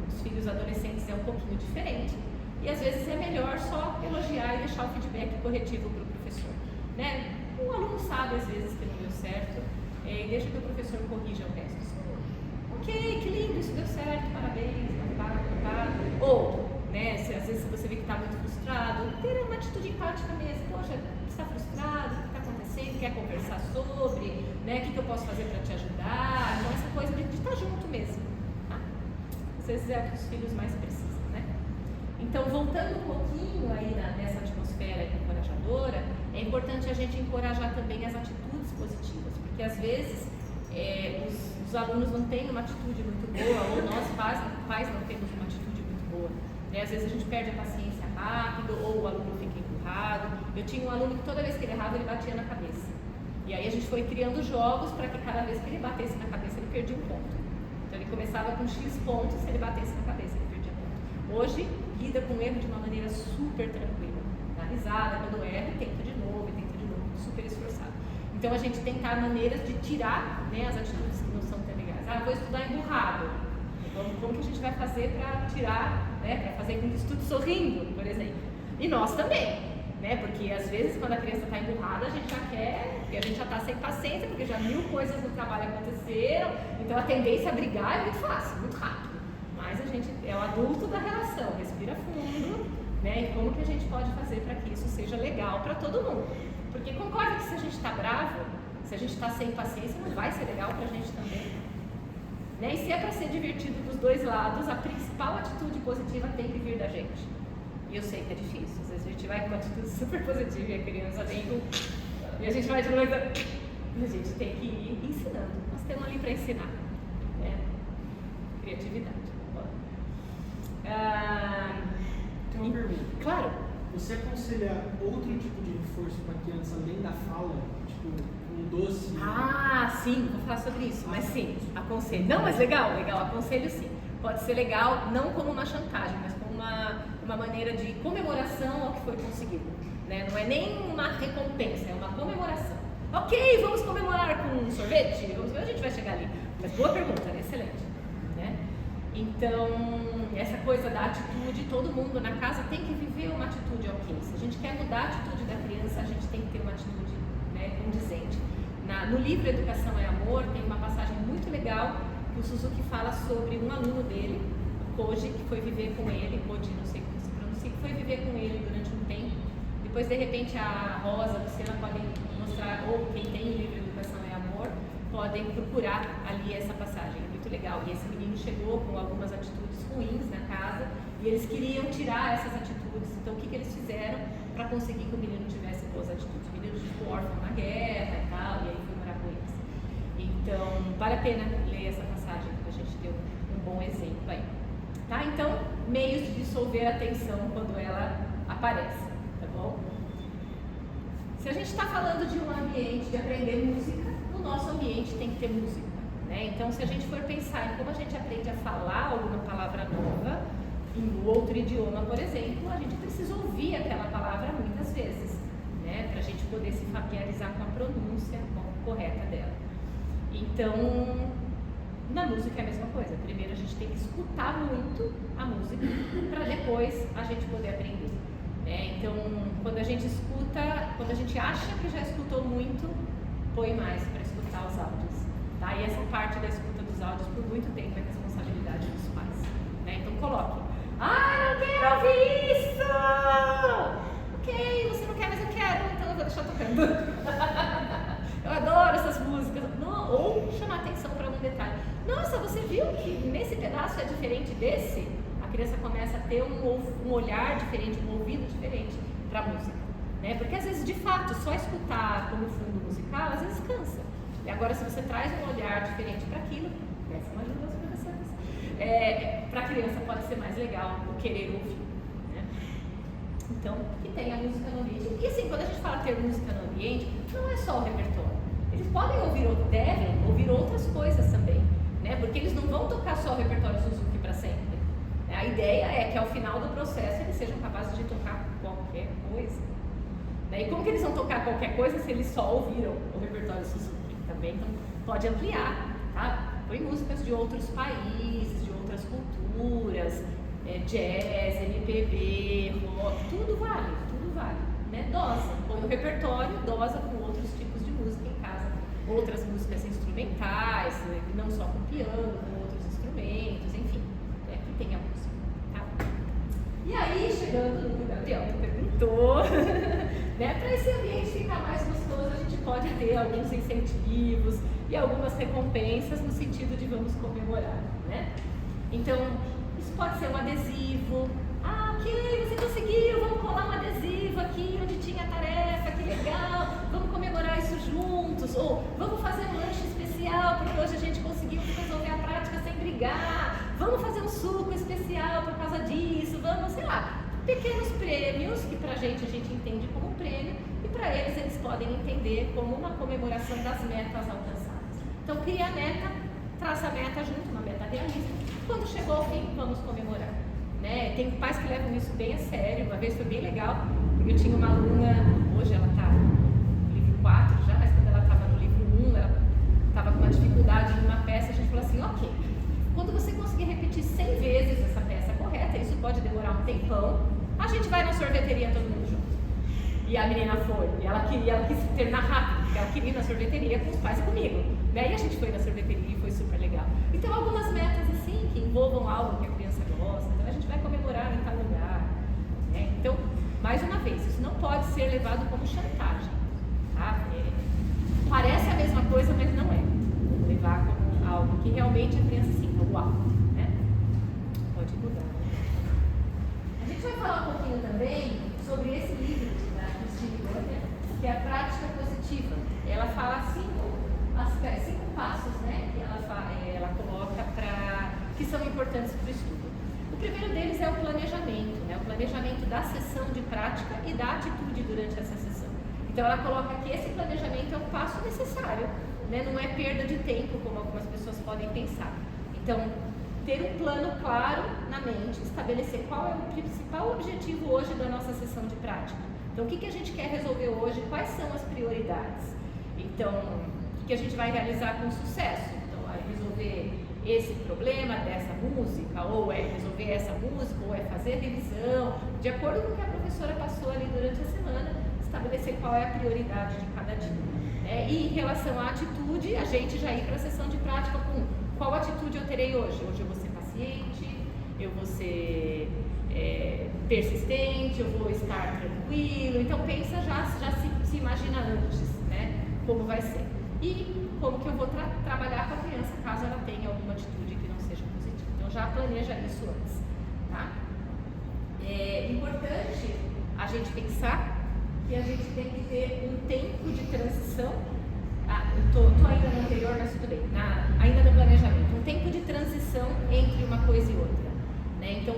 os filhos adolescentes é um pouquinho diferente e às vezes é melhor só elogiar e deixar o feedback corretivo para o professor, né? O aluno sabe às vezes que não deu certo e deixa que o professor corrija o resto. Ok, que lindo, isso deu certo, parabéns, tá. Ou, né, às vezes você vê que está muito frustrado, ter uma atitude empática mesmo. Poxa, está frustrado, o que está acontecendo, quer conversar sobre, né, o que eu posso fazer para te ajudar. Então essa coisa de estar junto mesmo, tá? Às vezes é o que os filhos mais precisam, né? Então, voltando um pouquinho aí nessa atmosfera encorajadora, é importante a gente encorajar também as atitudes positivas, porque às vezes os alunos não têm uma atitude muito boa, ou nós pais não temos uma atitude muito boa, né? Às vezes a gente perde a paciência rápido, ou o aluno fica empurrado. Eu tinha um aluno que toda vez que ele errava, ele batia na cabeça. E aí a gente foi criando jogos para que cada vez que ele batesse na cabeça, ele perdia um ponto. Então ele começava com X pontos, se ele batesse na cabeça, ele perdia um ponto. Hoje, lida com o erro de uma maneira super tranquila. Dá risada quando erra e tenta de novo, super esforçado. Então a gente tentar maneiras de tirar, né, as atitudes que não são tão legais. Ah, vou estudar emburrado. Então, como que a gente vai fazer para tirar, né, para fazer com que estude sorrindo, por exemplo? E nós também, né, porque às vezes quando a criança está emburrada, a gente já quer, e a gente já está sem paciência, porque já 1000 coisas no trabalho aconteceram, então a tendência a brigar é muito fácil, muito rápido. Mas a gente é o adulto da relação, respira fundo, né, e como que a gente pode fazer para que isso seja legal para todo mundo? Porque concorda que se a gente está bravo, se a gente está sem paciência, não vai ser legal para a gente também. Né? E se é para ser divertido dos dois lados, a principal atitude positiva tem que vir da gente. E eu sei que é difícil, às vezes a gente vai com uma atitude super positiva e a criança vem com... E a gente vai de novo... E a gente tem que ir ensinando. Nós temos ali para ensinar. Né? Criatividade. Tem uma pergunta. Claro. Você aconselha outro tipo de reforço para a criança além da fala? Tipo, um doce? Ah, sim, vou falar sobre isso, mas sim, aconselho. Não, mas legal, aconselho sim. Pode ser legal, não como uma chantagem, mas como uma maneira de comemoração ao que foi conseguido. Né? Não é nem uma recompensa, é uma comemoração. Ok, vamos comemorar com um sorvete? Vamos ver, a gente vai chegar ali. Mas boa pergunta, excelente. Né? Então, essa coisa da atitude, todo mundo na casa tem que viver uma atitude ok. Se a gente quer mudar a atitude da criança, a gente tem que ter uma atitude, né, condizente. No livro Educação é Amor, tem uma passagem muito legal que o Suzuki fala sobre um aluno dele, o Koji, que foi viver com ele, Koji, não sei como se pronuncia, que foi viver com ele durante um tempo. Depois, de repente, a Rosa, a Luciana podem mostrar, ou quem tem o livro Educação é Amor, podem procurar ali essa passagem. Muito legal. E esse menino chegou com algumas atitudes ruins na casa e eles queriam tirar essas atitudes. Então, o que eles fizeram para conseguir que o menino tivesse boas atitudes? O menino ficou órfão na guerra e tal, e aí foi morar com eles. Então, vale a pena ler essa passagem, que a gente deu um bom exemplo aí. Tá? Então, meios de dissolver a tensão quando ela aparece, tá bom? Se a gente está falando de um ambiente de aprender música, no nosso ambiente tem que ter música. Né? Então, se a gente for pensar em como a gente aprende a falar alguma palavra nova em outro idioma, por exemplo, a gente precisa ouvir aquela palavra muitas vezes, né? Para a gente poder se familiarizar com a pronúncia correta dela. Então, na música é a mesma coisa. Primeiro a gente tem que escutar muito a música para depois a gente poder aprender. Né? Então, quando a gente escuta, quando a gente acha que já escutou muito, põe mais para escutar os áudios. Tá? E essa parte da escuta dos áudios, por muito tempo, é responsabilidade dos pais. Né? Então, coloque. Ah, não quero ouvir isso! Ok, você não quer, mas eu quero, então eu vou deixar tocando. Eu adoro essas músicas. Não, ou chamar atenção para um detalhe. Nossa, você viu que nesse pedaço é diferente desse? A criança começa a ter um olhar diferente, um ouvido diferente para a música. Né? Porque às vezes, de fato, só escutar como fundo musical, às vezes cansa. E agora, se você traz um olhar diferente para aquilo, essa é uma ajuda aos professores. Para a criança pode ser mais legal o querer ouvir. Né? Então, que tenha música no ambiente. E assim, quando a gente fala ter música no ambiente, não é só o repertório. Eles podem ouvir, devem ouvir outras coisas também. Né? Porque eles não vão tocar só o repertório Suzuki para sempre. A ideia é que ao final do processo eles sejam capazes de tocar qualquer coisa. Né? E como que eles vão tocar qualquer coisa se eles só ouviram o repertório Suzuki? Também, então pode ampliar, tá? Põe músicas de outros países, de outras culturas, jazz, MPB, rock, tudo vale, né? Dosa, põe o repertório, dosa com outros tipos de música em casa, outras músicas instrumentais, não só com piano, com outros instrumentos, enfim, que tenha música. Tá? E aí, chegando no que o Gabriel me perguntou, né, para esse ambiente ficar mais gostoso, a gente pode ter alguns incentivos e algumas recompensas no sentido de vamos comemorar, né? Então, isso pode ser um adesivo. Ah, ok, você conseguiu, vamos colar um adesivo aqui onde tinha tarefa, que legal, vamos comemorar isso juntos. Ou vamos fazer um lanche especial, porque hoje a gente conseguiu resolver a prática sem brigar. Vamos fazer um suco especial por causa disso, vamos, sei lá, pequenos prêmios, que pra gente a gente entende como prêmio, e para eles podem entender como uma comemoração das metas alcançadas. Então, cria a meta, traça a meta junto, uma meta realista. Quando chegou ao fim, vamos comemorar. Né? Tem pais que levam isso bem a sério. Uma vez foi bem legal, porque eu tinha uma aluna, hoje ela está no livro 4 já, mas quando ela estava no livro 1, ela estava com uma dificuldade em uma peça, a gente falou assim, ok, quando você conseguir repetir 100 vezes essa peça correta, isso pode demorar um tempão, a gente vai na sorveteria todo mundo junto. E a menina foi, e ela quis terminar rápido, porque ela queria ir na sorveteria com os pais e comigo. Daí a gente foi na sorveteria e foi super legal. Então, algumas metas assim, que envolvam algo que a criança gosta, então a gente vai comemorar em tal lugar. Né? Então, mais uma vez, isso não pode ser levado como chantagem. Tá? Parece a mesma coisa, mas não é. Levar como algo que realmente a criança sinta, uau. Né? Pode mudar. A gente vai falar um pouquinho também sobre esse livro da Christine Gottlieb, que é a prática positiva. Ela fala 5 passos, né, que ela coloca que são importantes para o estudo. O primeiro deles é o planejamento, né, o planejamento da sessão de prática e da atitude durante essa sessão. Então ela coloca que esse planejamento é um passo necessário, né, não é perda de tempo, como algumas pessoas podem pensar. Então, ter um plano claro na mente, estabelecer qual é o principal objetivo hoje da nossa sessão de prática. Então, o que a gente quer resolver hoje, quais são as prioridades? Então, o que a gente vai realizar com sucesso? Então, é resolver esse problema dessa música, ou é resolver essa música, ou é fazer revisão, de acordo com o que a professora passou ali durante a semana, estabelecer qual é a prioridade de cada dia. E em relação à atitude, a gente já ir para a sessão de prática com qual atitude eu terei hoje? Hoje eu vou ser paciente, eu vou ser persistente, eu vou estar tranquilo. Então pensa já se imagina antes, né? Como vai ser. E como que eu vou trabalhar com a criança caso ela tenha alguma atitude que não seja positiva. Então já planeja isso antes, tá? É importante a gente pensar que a gente tem que ter um tempo de transição. Estou ainda no anterior, mas tudo bem, ainda no planejamento, um tempo de transição entre uma coisa e outra, né? Então,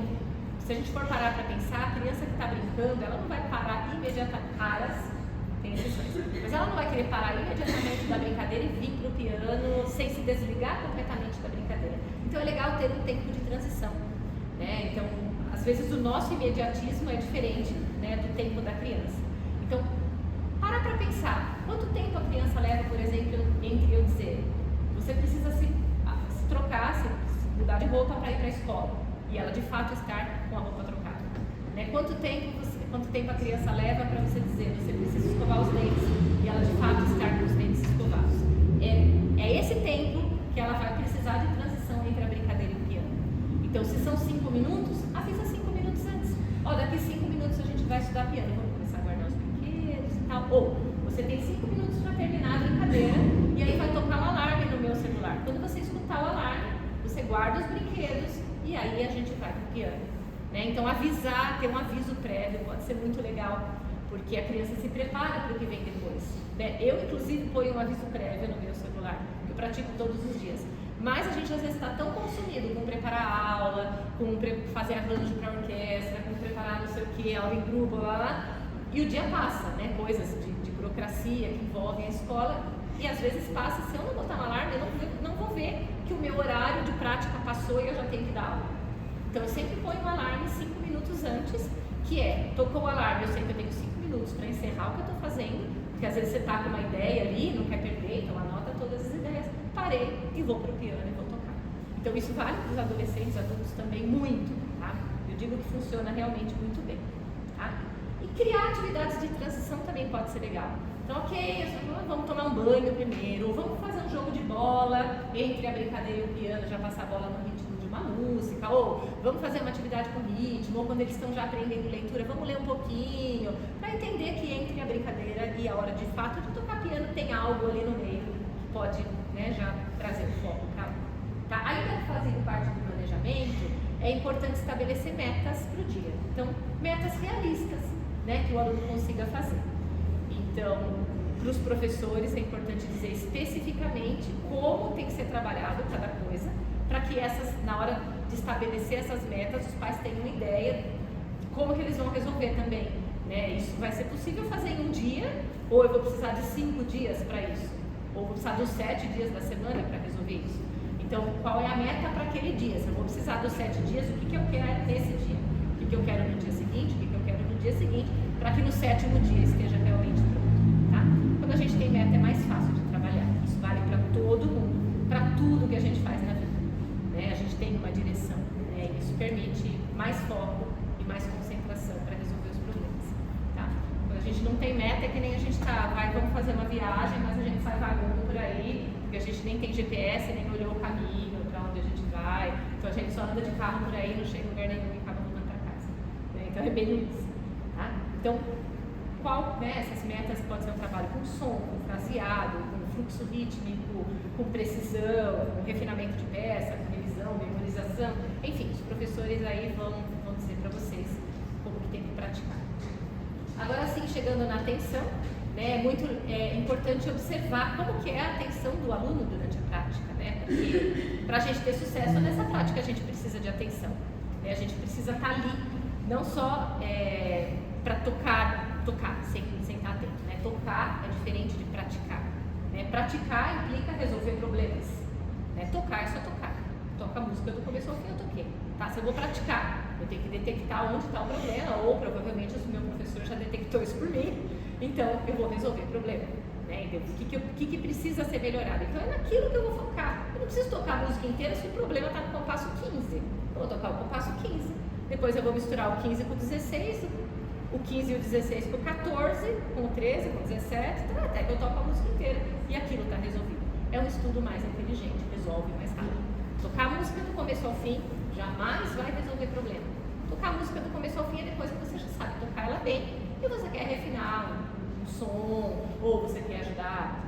se a gente for parar para pensar, a criança que está brincando, ela não vai parar imediatamente, tem exceções, mas ela não vai querer parar imediatamente da brincadeira e vir para o piano sem se desligar completamente da brincadeira. Então é legal ter um tempo de transição, né? Então, às vezes o nosso imediatismo é diferente, né, do tempo da criança. Então, para pensar, quanto tempo a criança leva, por exemplo, entre eu dizer, você precisa se trocar, se mudar de roupa para ir para a escola, e ela de fato estar com a roupa trocada. Né? Quanto tempo a criança leva para você dizer, você precisa escovar os dentes, e ela de fato estar com os dentes escovados. É esse tempo que ela vai precisar de transição entre a brincadeira e o piano. Então, se são 5 minutos, avisa 5 minutos antes. Daqui 5 minutos a gente vai estudar piano, vamos começar a guardar os brinquedos e tal. Ou, você tem 5 minutos para terminar a brincadeira, e aí vai tocar um alarme no meu celular. Quando você escutar o alarme, você guarda os brinquedos, e aí a gente vai pro piano. Né? Então, avisar, ter um aviso prévio pode ser muito legal, porque a criança se prepara para o que vem depois. Né? Eu, inclusive, ponho um aviso prévio no meu celular, que eu pratico todos os dias. Mas a gente às vezes está tão consumido com preparar a aula, com fazer arranjo para a orquestra, com preparar não sei o que, aula em grupo, e o dia passa, né? Coisas de burocracia que envolvem a escola, e às vezes passa, se eu não botar um alarme, eu não vou ver que o meu horário de prática passou e eu já tenho que dar aula. Então eu sempre ponho um alarme 5 minutos antes, que tocou o alarme, eu sei que eu tenho 5 minutos para encerrar o que eu estou fazendo, porque às vezes você está com uma ideia ali, não quer perder, então anota todas as ideias, parei e vou para o piano e vou tocar. Então isso vale para os adolescentes, adultos também muito, tá? Eu digo que funciona realmente muito bem, tá? E criar atividades de transição também pode ser legal. Então, ok, vamos tomar um banho primeiro, ou vamos fazer um jogo de bola entre a brincadeira e o piano, já passar a bola no ritmo de uma música, ou vamos fazer uma atividade com ritmo, ou quando eles estão já aprendendo leitura, vamos ler um pouquinho, para entender que entre a brincadeira e a hora de fato de tocar piano tem algo ali no meio que pode, né, já trazer o foco para lá. Tá? Ainda fazendo parte do planejamento, é importante estabelecer metas para o dia. Então, metas realistas, né, que o aluno consiga fazer. Então, para os professores é importante dizer especificamente como tem que ser trabalhado cada coisa, para que na hora de estabelecer essas metas, os pais tenham uma ideia de como que eles vão resolver também. Né? Isso vai ser possível fazer em um dia, ou eu vou precisar de 5 dias para isso, ou vou precisar dos 7 dias da semana para resolver isso. Então, qual é a meta para aquele dia? Se eu vou precisar dos 7 dias, o que eu quero nesse dia? O que eu quero no dia seguinte? O que eu quero no dia seguinte? Para que no 7º dia esteja realmente pronto. Tá? Quando a gente tem meta, é mais fácil de trabalhar. Isso vale para todo mundo, para tudo que a gente faz na vida. Né? A gente tem uma direção, né? E isso permite mais foco e mais concentração para resolver os problemas. Tá? Quando a gente não tem meta, é que nem a gente vamos fazer uma viagem, mas a gente sai vagando por aí, porque a gente nem tem GPS, nem olhou o caminho para onde a gente vai. Então a gente só anda de carro por aí, não chega em lugar nenhum e acaba voltando para casa. Né? Então é bem isso. Tá? Então, essas metas podem ser um trabalho com som, com fraseado, com fluxo rítmico, com precisão, com refinamento de peça, com revisão, memorização, enfim, os professores aí vão dizer para vocês como que tem que praticar. Agora sim, chegando na atenção, né, é muito importante observar como que é a atenção do aluno durante a prática, né, porque para a gente ter sucesso nessa prática a gente precisa de atenção, né, a gente precisa estar ali, não só para tocar sem estar atento, né? Tocar é diferente de praticar, né? Praticar implica resolver problemas, né? Tocar é só tocar. Toca a música do começo ao fim, eu toquei. Tá? Se eu vou praticar, eu tenho que detectar onde está o problema, ou provavelmente o meu professor já detectou isso por mim, então eu vou resolver o problema, né? Então, o que precisa ser melhorado? Então é naquilo que eu vou focar. Eu não preciso tocar a música inteira se o problema está no compasso 15. Eu vou tocar o compasso 15, depois eu vou misturar o 15 com o 16, o 15 e o 16 com o 14, com o 13, com o 17, até que eu toco a música inteira e aquilo está resolvido. É um estudo mais inteligente, resolve mais rápido. Tocar a música do começo ao fim jamais vai resolver problema. Tocar a música do começo ao fim é depois que você já sabe tocar ela bem e você quer refinar um som, ou você quer ajudar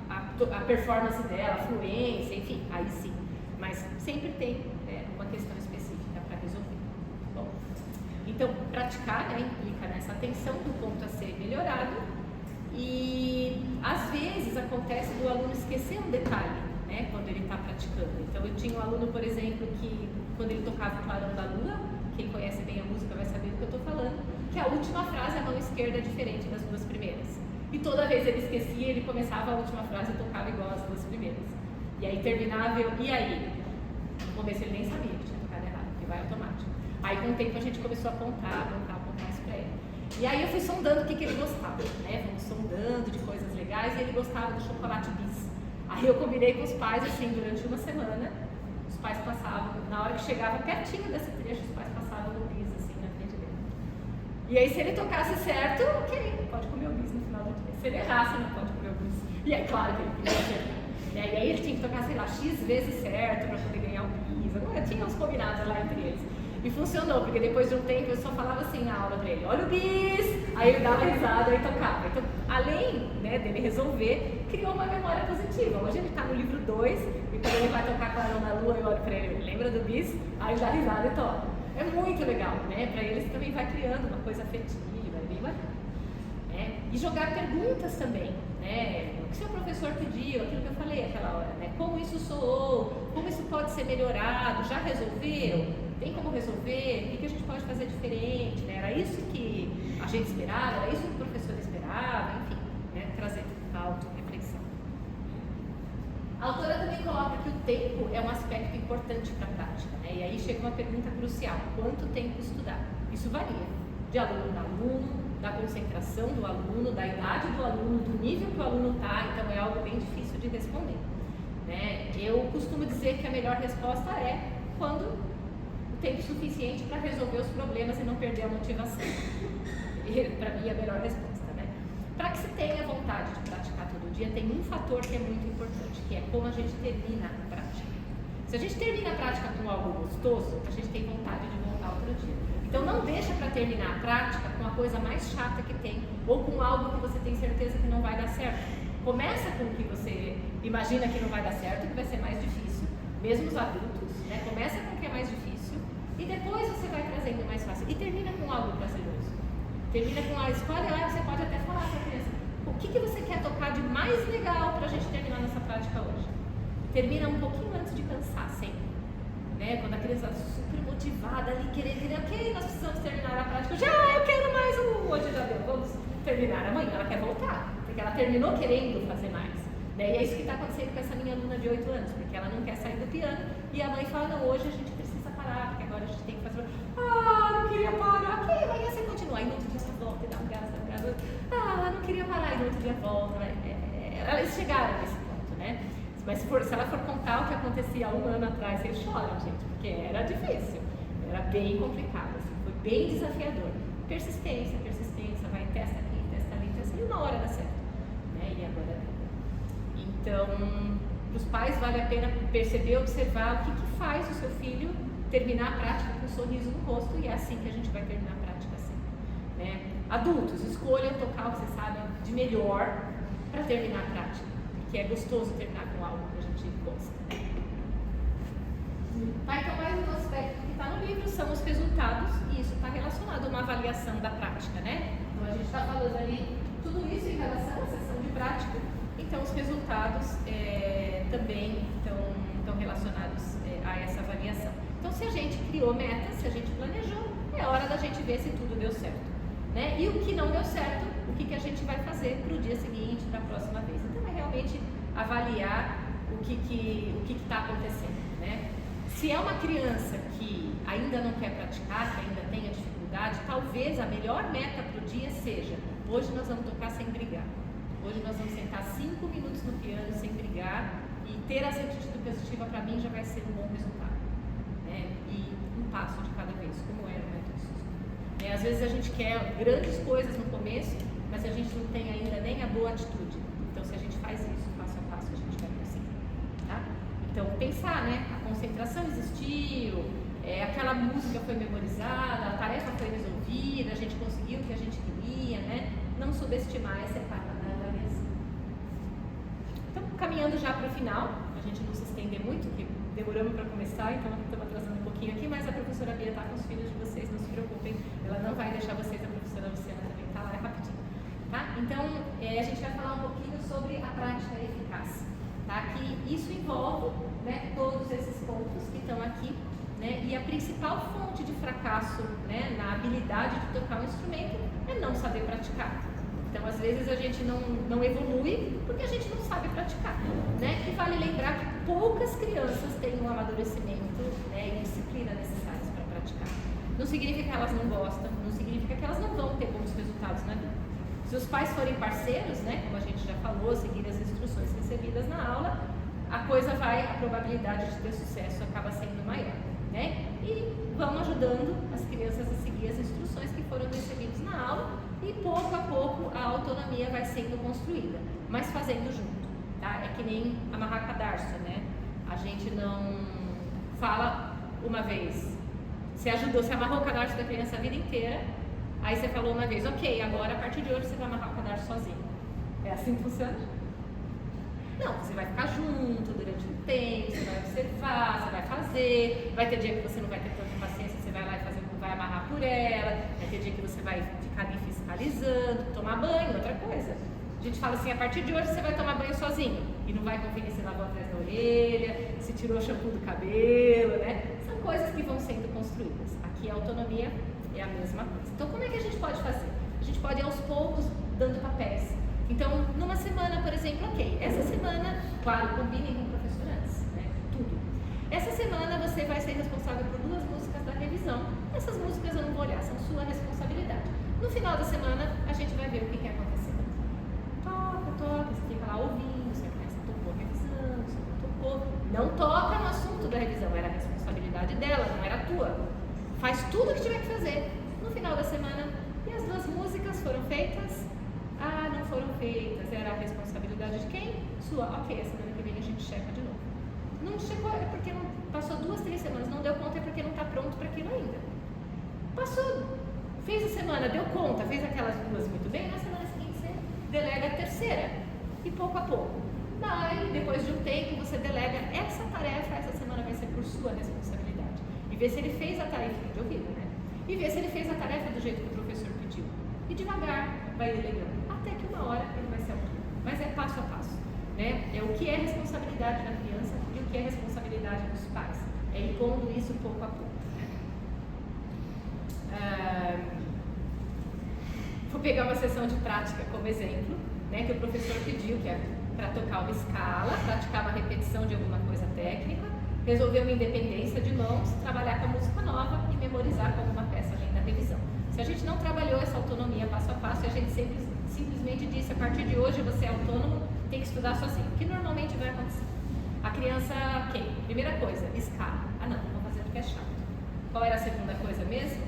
a performance dela, a fluência, enfim, aí sim. Mas sempre tem uma questão específica para resolver. Bom, então, praticar, né, implica nessa atenção do ponto a ser melhorado e, às vezes, acontece do aluno esquecer um detalhe, né, quando ele está praticando. Então, eu tinha um aluno, por exemplo, que, quando ele tocava o Clarão da Lua, quem conhece bem a música vai saber do que eu estou falando, que a última frase, a mão esquerda, é diferente das duas primeiras. E toda vez ele esquecia, ele começava a última frase e tocava igual as duas primeiras. E aí terminava, e aí? No começo ele nem sabia que tinha tocado errado, porque vai automático. Aí com o tempo a gente começou a apontar isso pra ele. E aí eu fui sondando o que ele gostava, né? Fomos sondando de coisas legais e ele gostava do chocolate bis. Aí eu combinei com os pais, assim, durante uma semana, os pais passavam, na hora que chegava pertinho desse trecho, os pais passavam no bis, assim, na frente dele. E aí se ele tocasse certo, ok, pode comer o bis no final do dia. Se ele errasse, não pode comer o bis. E é claro que ele queria acertar. E aí ele tinha que tocar, sei lá, X vezes certo para poder ganhar o bis. Agora tinha uns combinados lá entre eles. E funcionou, porque depois de um tempo eu só falava assim na aula pra ele, olha o bis! Aí ele dava risada e tocava. Então, além, né, dele resolver, criou uma memória positiva. Hoje ele tá no livro 2, e quando ele vai tocar Clarão da Lua, eu olho pra ele, lembra do bis? Aí ele dá risada e toca. É muito legal, né? Pra eles também vai criando uma coisa afetiva, é bem bacana. E jogar perguntas também, né? O que seu professor pediu, aquilo que eu falei aquela hora, né? Como isso soou, como isso pode ser melhorado, já resolveu? Tem como resolver? O que a gente pode fazer diferente? Né? Era isso que a gente esperava, era isso que o professor esperava, enfim, né? Trazer a auto-reflexão. A autora também coloca que o tempo é um aspecto importante para a prática, né? E aí chega uma pergunta crucial: quanto tempo estudar? Isso varia de aluno para aluno, da concentração do aluno, da idade do aluno, do nível que o aluno está, então é algo bem difícil de responder, né? Eu costumo dizer que a melhor resposta é quando o tempo suficiente para resolver os problemas e não perder a motivação. Para mim, é a melhor resposta, né? Para que se tenha vontade de praticar todo dia, tem um fator que é muito importante, que é como a gente termina a prática. Se a gente termina a prática com algo gostoso, a gente tem vontade de voltar outro dia. Então não deixa para terminar a prática com a coisa mais chata que tem, ou com algo que você tem certeza que não vai dar certo. Começa com o que você imagina que não vai dar certo, que vai ser mais difícil, mesmo os adultos, né? Começa com o que é mais difícil e depois você vai trazendo mais fácil. E termina com algo prazeroso. Termina com a escolha lá, você pode até falar para a criança, o que você quer tocar de mais legal para a gente terminar nossa prática hoje? Termina um pouquinho antes de cansar, sempre. Né? Quando a criança está super motivada ali, querendo, ok, nós precisamos terminar a prática. Eu quero mais hoje já deu, vamos terminar amanhã. Ela quer voltar, porque ela terminou querendo fazer mais. Né? E é isso que está acontecendo com essa minha aluna de 8 anos, porque ela não quer sair do piano e a mãe fala, não, hoje a gente precisa parar, porque agora a gente tem que fazer. Não queria parar, ok, amanhã você continua. Aí no outro dia você volta e dá um gás. Não queria parar, e no outro dia volta. Eles chegaram nesse ponto, né? Mas se ela for contar o que acontecia há 1 ano atrás, vocês choram, gente, porque era difícil, era bem complicado, assim, foi bem desafiador. Persistência, vai testa aqui, testa ali, e uma hora dá certo. Né? E agora. Então, para os pais vale a pena perceber, observar o que faz o seu filho terminar a prática com um sorriso no rosto, e é assim que a gente vai terminar a prática assim. Né? Adultos, escolham tocar o que vocês sabem de melhor para terminar a prática. Que é gostoso terminar com algo que a gente gosta. Tá, então, mais um aspecto que está no livro são os resultados, e isso está relacionado a uma avaliação da prática, né? Então, a gente está falando ali tudo isso em relação à sessão de prática, então os resultados também estão relacionados a essa avaliação. Então, se a gente criou metas, se a gente planejou, é hora da gente ver se tudo deu certo. Né? E o que não deu certo, o que a gente vai fazer para o dia seguinte, para a próxima vez. Então, é realmente avaliar o que está acontecendo. Né? Se é uma criança que ainda não quer praticar, que ainda tem a dificuldade, talvez a melhor meta para o dia seja: hoje nós vamos tocar sem brigar. Hoje nós vamos sentar 5 minutos no piano sem brigar, e ter essa atitude positiva para mim já vai ser um bom resultado. Né? E um passo de cada vez, como era o método SUSP. Às vezes a gente quer grandes coisas no começo, mas a gente não tem ainda nem a boa atitude. Então, se a gente faz isso passo a passo, a gente vai conseguir. Tá? Então, pensar, né? A concentração existiu, aquela música foi memorizada, a tarefa foi resolvida, a gente conseguiu o que a gente queria, né? Não subestimar essa etapa da avaliação. Então, caminhando já para o final, a gente não se estender muito, porque demoramos para começar, então estamos atrasando um pouquinho aqui, mas a professora Bia está com os filhos de vocês, não se preocupem, ela não vai deixar vocês, a professora Luciana também está lá, é rapidinho. Tá? Então, a gente vai falar um pouquinho sobre a prática eficaz, tá? Que isso envolve, né, todos esses pontos que estão aqui, né? E a principal fonte de fracasso, né, na habilidade de tocar um instrumento é não saber praticar. Então, às vezes a gente não evolui porque a gente não sabe praticar, né? E vale lembrar que poucas crianças têm um amadurecimento, né, e disciplina necessários para praticar. Não significa que elas não gostam, não significa que elas não vão ter bons resultados na vida. Se os pais forem parceiros, né, como a gente já falou, seguir as instruções recebidas na aula, a probabilidade de ter sucesso acaba sendo maior, né? E vão ajudando as crianças a seguir as instruções que foram recebidas na aula, e pouco a pouco a autonomia vai sendo construída, mas fazendo junto, tá? É que nem amarrar cadarço, né? A gente não fala uma vez, você amarrou o cadarço da criança a vida inteira, aí você falou uma vez, ok, agora a partir de hoje você vai amarrar o cadarço sozinho. É assim que funciona? Não, você vai ficar junto durante um tempo, você vai observar, você vai fazer, vai ter dia que você não vai ter tanta paciência, você vai lá e vai amarrar por ela, vai ter dia que você vai ficar ali fiscalizando, tomar banho, outra coisa. A gente fala assim, a partir de hoje você vai tomar banho sozinho, e não vai conferir se lavou atrás da orelha, se tirou o shampoo do cabelo, né? São coisas que vão sendo construídas. Aqui a autonomia é a mesma coisa. Então, como é que a gente pode fazer? A gente pode ir aos poucos dando papéis. Então, numa semana, por exemplo, ok, essa semana, claro, combinem com o professor antes, né? Tudo. Essa semana você vai ser responsável por 2 músicas da revisão. Essas músicas eu não vou olhar, são sua responsabilidade. No final da semana, a gente vai ver o que aconteceu. Toca, você fica lá ouvindo, você tocou a revisão, você não tocou. Não toca no assunto da revisão, era a responsabilidade dela, não era a tua. faz tudo o que tiver que fazer. No final da semana, e as 2 músicas foram feitas? Ah, não foram feitas. Era a responsabilidade de quem? Sua. Ok, a semana que vem a gente checa de novo. Não chegou, é porque não, passou 2, 3 semanas, não deu conta, é porque não está pronto para aquilo ainda. Passou, fez a semana, deu conta, fez aquelas 2 muito bem, na semana seguinte você delega a terceira. E pouco a pouco. Daí, depois de um tempo, você delega essa tarefa, essa semana vai ser por sua responsabilidade. E ver se ele fez a tarefa de ouvido, né? E ver se ele fez a tarefa do jeito que o professor pediu. E devagar vai delegando. Até que uma hora ele vai ser autônomo. Mas é passo a passo. Né? É o que é responsabilidade da criança e o que é responsabilidade dos pais. É ir pondo isso pouco a pouco. Vou pegar uma sessão de prática como exemplo, né, que o professor pediu, que é para tocar uma escala, praticar uma repetição de alguma coisa técnica, resolver uma independência de mãos, trabalhar com a música nova e memorizar com alguma peça além da revisão. Se a gente não trabalhou essa autonomia passo a passo, a gente simplesmente disse, a partir de hoje você é autônomo, tem que estudar sozinho, o que normalmente vai acontecer. A criança, primeira coisa, escala. Ah não, vou fazer porque é chato. Qual era a segunda coisa mesmo?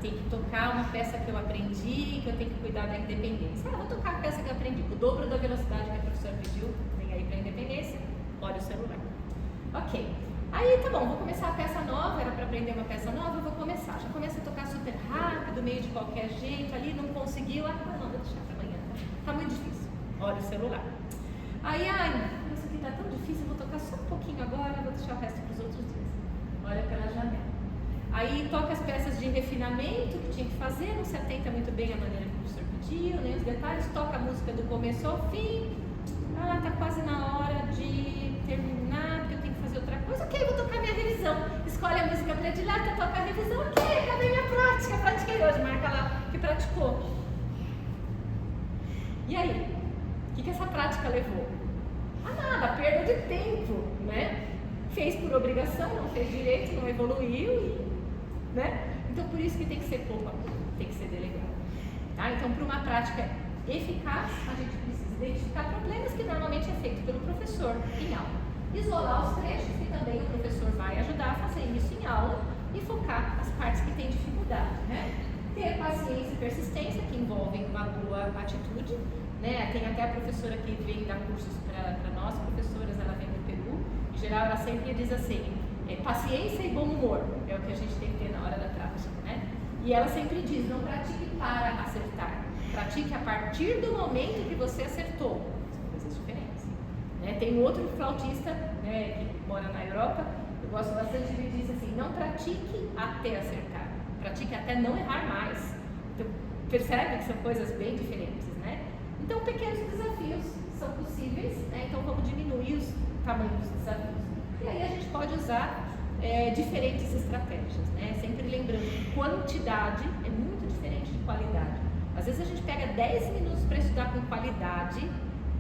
Tem que tocar uma peça que eu aprendi, que eu tenho que cuidar da independência. Vou tocar a peça que eu aprendi, o dobro da velocidade que a professora pediu, vem aí para a independência, olha o celular. Ok. Aí tá bom, vou começar a peça nova, era para aprender uma peça nova, eu vou começar. Já começa a tocar super rápido, meio de qualquer jeito, ali não conseguiu, não, vou deixar para amanhã. Tá muito difícil. Olha o celular. Aí, isso aqui tá tão difícil, eu vou tocar só um pouquinho agora, vou deixar o resto para os outros dias. Olha pela janela. Aí toca as peças de refinamento que tinha que fazer, não se atenta muito bem à maneira que o professor pediu, nem os detalhes, toca a música do começo ao fim. Tá quase na hora de terminar, porque eu tenho que fazer outra coisa. Ok, vou tocar minha revisão. Escolhe a música predileta, toca a revisão. Ok, cadê minha prática? Pratiquei hoje, marca lá que praticou. E aí? O que essa prática levou? Nada, perda de tempo, né? Fez por obrigação, não fez direito, não evoluiu, né? Então, por isso que tem que ser pouco a pouco, tem que ser delegado. Tá? Então, para uma prática eficaz, a gente precisa identificar problemas que normalmente é feito pelo professor em aula. Isolar os trechos, que também o professor vai ajudar a fazer isso em aula e focar as partes que têm dificuldade, né? Ter paciência e persistência, que envolvem uma boa atitude, né? Tem até a professora que vem dar cursos para nós, professoras, ela vem do Peru. Em geral, ela sempre diz assim, paciência e bom humor, é o que a gente tem que ter na hora da prática, né? E ela sempre diz, não pratique para acertar, pratique a partir do momento que você acertou. São coisas diferentes, né? Tem um outro flautista, né, que mora na Europa, eu gosto bastante, ele diz assim, não pratique até acertar, pratique até não errar mais. Então, percebe que são coisas bem diferentes, né? Então, pequenos desafios são possíveis, né? Então vamos diminuir os tamanhos dos desafios. E aí a gente pode usar diferentes estratégias, né? Sempre lembrando que quantidade é muito diferente de qualidade. Às vezes a gente pega 10 minutos para estudar com qualidade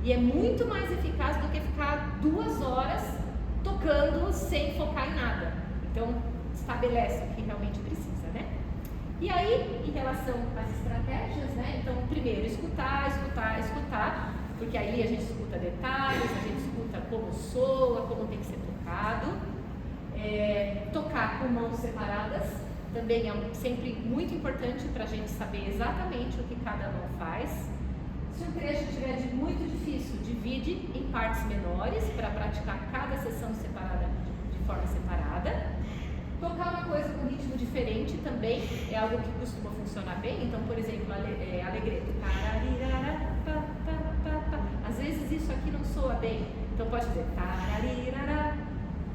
e é muito mais eficaz do que ficar 2 horas tocando sem focar em nada. Então, estabelece o que realmente precisa, né? E aí, em relação às estratégias, né? Então, primeiro, escutar, porque aí a gente escuta detalhes, a gente escuta como soa, como tem que ser tocado. Tocar com mãos separadas também é sempre muito importante para a gente saber exatamente o que cada mão faz. Se um trecho estiver muito difícil, divide em partes menores para praticar cada sessão separada de forma separada. Tocar uma coisa com ritmo diferente também é algo que costuma funcionar bem. Então, por exemplo, alegreto. Às vezes isso aqui não soa bem. Então pode dizer tararirará,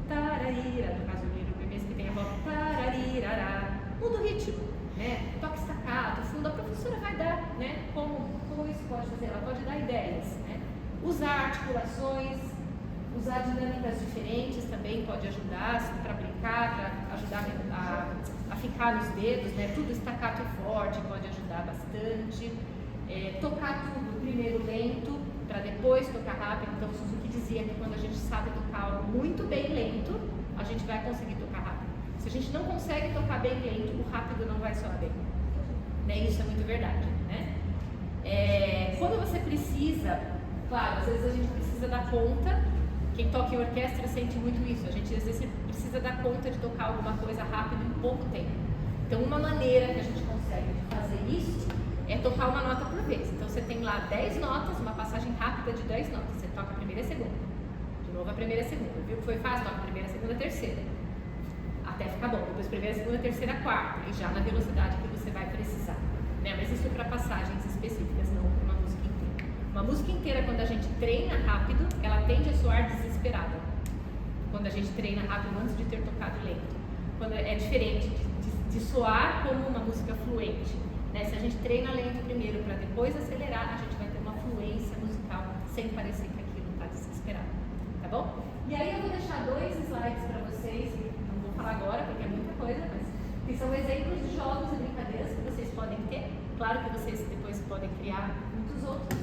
tararira. No caso do mesmo que tem a voz tararirará. Muda o ritmo, né? Toque staccato, fundo. A professora vai dar, né? Como isso pode fazer? Ela pode dar ideias, né? Usar articulações, usar dinâmicas diferentes também pode ajudar para brincar, para ajudar a ficar nos dedos, né? Tudo staccato e forte pode ajudar bastante. Tocar tudo primeiro lento, para depois tocar rápido. Então o Suzuki dizia que quando a gente sabe tocar algo muito bem lento, a gente vai conseguir tocar rápido. Se a gente não consegue tocar bem lento, o rápido não vai soar bem, né? Isso é muito verdade, né? Quando você precisa, claro, às vezes a gente precisa dar conta Quem toca em orquestra sente muito isso. A gente às vezes precisa dar conta de tocar alguma coisa rápido em pouco tempo. Então uma maneira que a gente consegue fazer isso é tocar uma nota por vez. Então você tem lá 10 notas, uma passagem rápida de 10 notas. Você toca a primeira e a segunda. De novo a primeira e a segunda. Viu que foi fácil? Toca a primeira, a segunda, a terceira. Até ficar bom. Depois primeira, segunda, terceira, quarta. E já na velocidade que você vai precisar. Né? Mas isso é para passagens específicas, não para uma música inteira. Uma música inteira, quando a gente treina rápido, ela tende a soar desesperada. Quando a gente treina rápido antes de ter tocado lento. Quando é diferente de soar como uma música fluente. Né? Se a gente treina lento primeiro para depois acelerar, a gente vai ter uma fluência musical sem parecer que aquilo está desesperado. Tá bom? E aí eu vou deixar 2 slides para vocês, não vou falar agora porque é muita coisa, mas que são exemplos de jogos e brincadeiras que vocês podem ter. Claro que vocês depois podem criar muitos outros.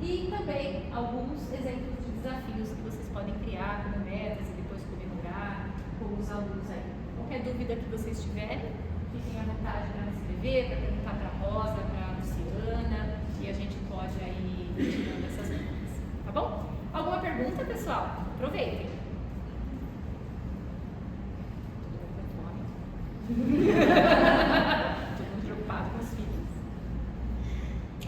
E também alguns exemplos de desafios que vocês podem criar como metas e depois comemorar com os alunos aí. Qualquer dúvida que vocês tiverem, fiquem à vontade para me escrever, para perguntar para a Rosa, para a Luciana, e a gente pode aí ir tirando essas dúvidas. Tá bom? Alguma pergunta, pessoal? Aproveitem. Todo mundo preocupado com os filhos.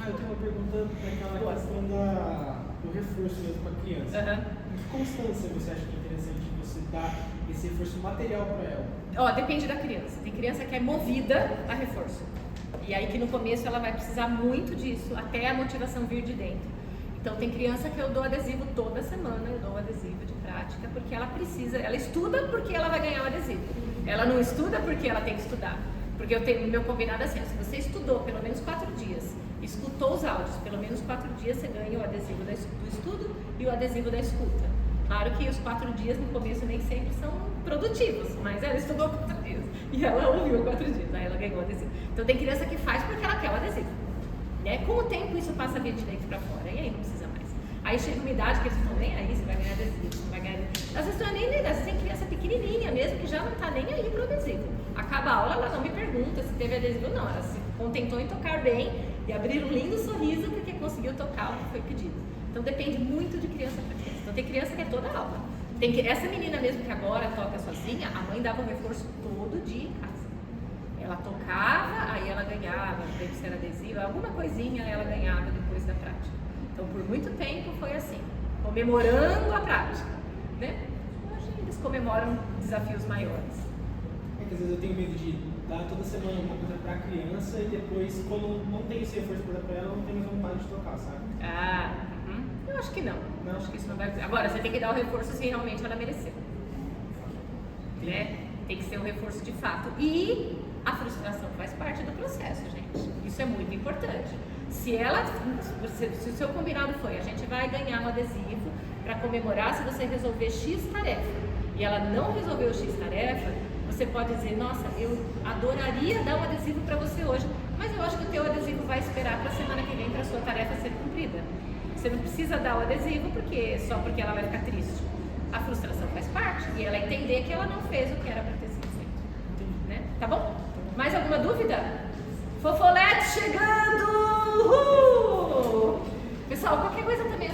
Eu tenho uma pergunta daquela questão do reforço mesmo para a criança. Em que constância você acha que é interessante você dar esse reforço material para ela? Depende da criança. Tem criança que é movida a reforço. E aí que no começo ela vai precisar muito disso, até a motivação vir de dentro. Então tem criança que eu dou adesivo toda semana, eu dou adesivo de prática, porque ela precisa, ela estuda porque ela vai ganhar o adesivo. Ela não estuda porque ela tem que estudar. Porque eu tenho meu combinado assim, se você estudou pelo menos 4 dias, escutou os áudios, pelo menos 4 dias você ganha o adesivo do estudo e o adesivo da escuta. Claro que os 4 dias no começo nem sempre são produtivos, mas ela estudou 4 dias e ela ouviu 4 dias, aí ela ganhou o adesivo. Então tem criança que faz porque ela quer o adesivo. Né? Com o tempo isso passa a vir de dentro para fora, e aí não precisa mais. Aí chega uma idade que eles estão nem aí, você vai ganhar adesivo, você vai ganhar adesivo. Às vezes não é nem idade, às vezes tem criança pequenininha mesmo que já não está nem aí pro adesivo. Acaba a aula, ela não me pergunta se teve adesivo ou não, ela se contentou em tocar bem e abrir um lindo sorriso porque conseguiu tocar o que foi pedido. Então depende muito de criança para criança. Então tem criança que é toda aula. Essa menina mesmo que agora toca sozinha, a mãe dava um reforço todo dia em casa. Ela tocava, aí ela ganhava, deve ser adesivo, alguma coisinha ela ganhava depois da prática. Então por muito tempo foi assim, comemorando a prática. Né? Hoje eles comemoram desafios maiores. É que às vezes eu tenho medo de dar toda semana uma coisa para a criança e depois, quando não tem esse reforço para ela, não tem mais vontade de tocar, sabe? Eu acho que não. Eu acho que isso não vai acontecer. Agora, você tem que dar o reforço se realmente ela mereceu. Né? Tem que ser um reforço de fato. E a frustração faz parte do processo, gente. Isso é muito importante. Se o seu combinado foi, a gente vai ganhar um adesivo para comemorar se você resolver X tarefa, e ela não resolveu X tarefa, você pode dizer, nossa, eu adoraria dar um adesivo para você hoje, mas eu acho que o teu adesivo vai esperar para a semana que vem para a sua tarefa ser cumprida. Você não precisa dar o adesivo só porque ela vai ficar triste. A frustração faz parte e ela entender que ela não fez o que era para ter sido feito. Né? Tá bom? Mais alguma dúvida? Fofolete chegando! Uhul! Pessoal, qualquer coisa também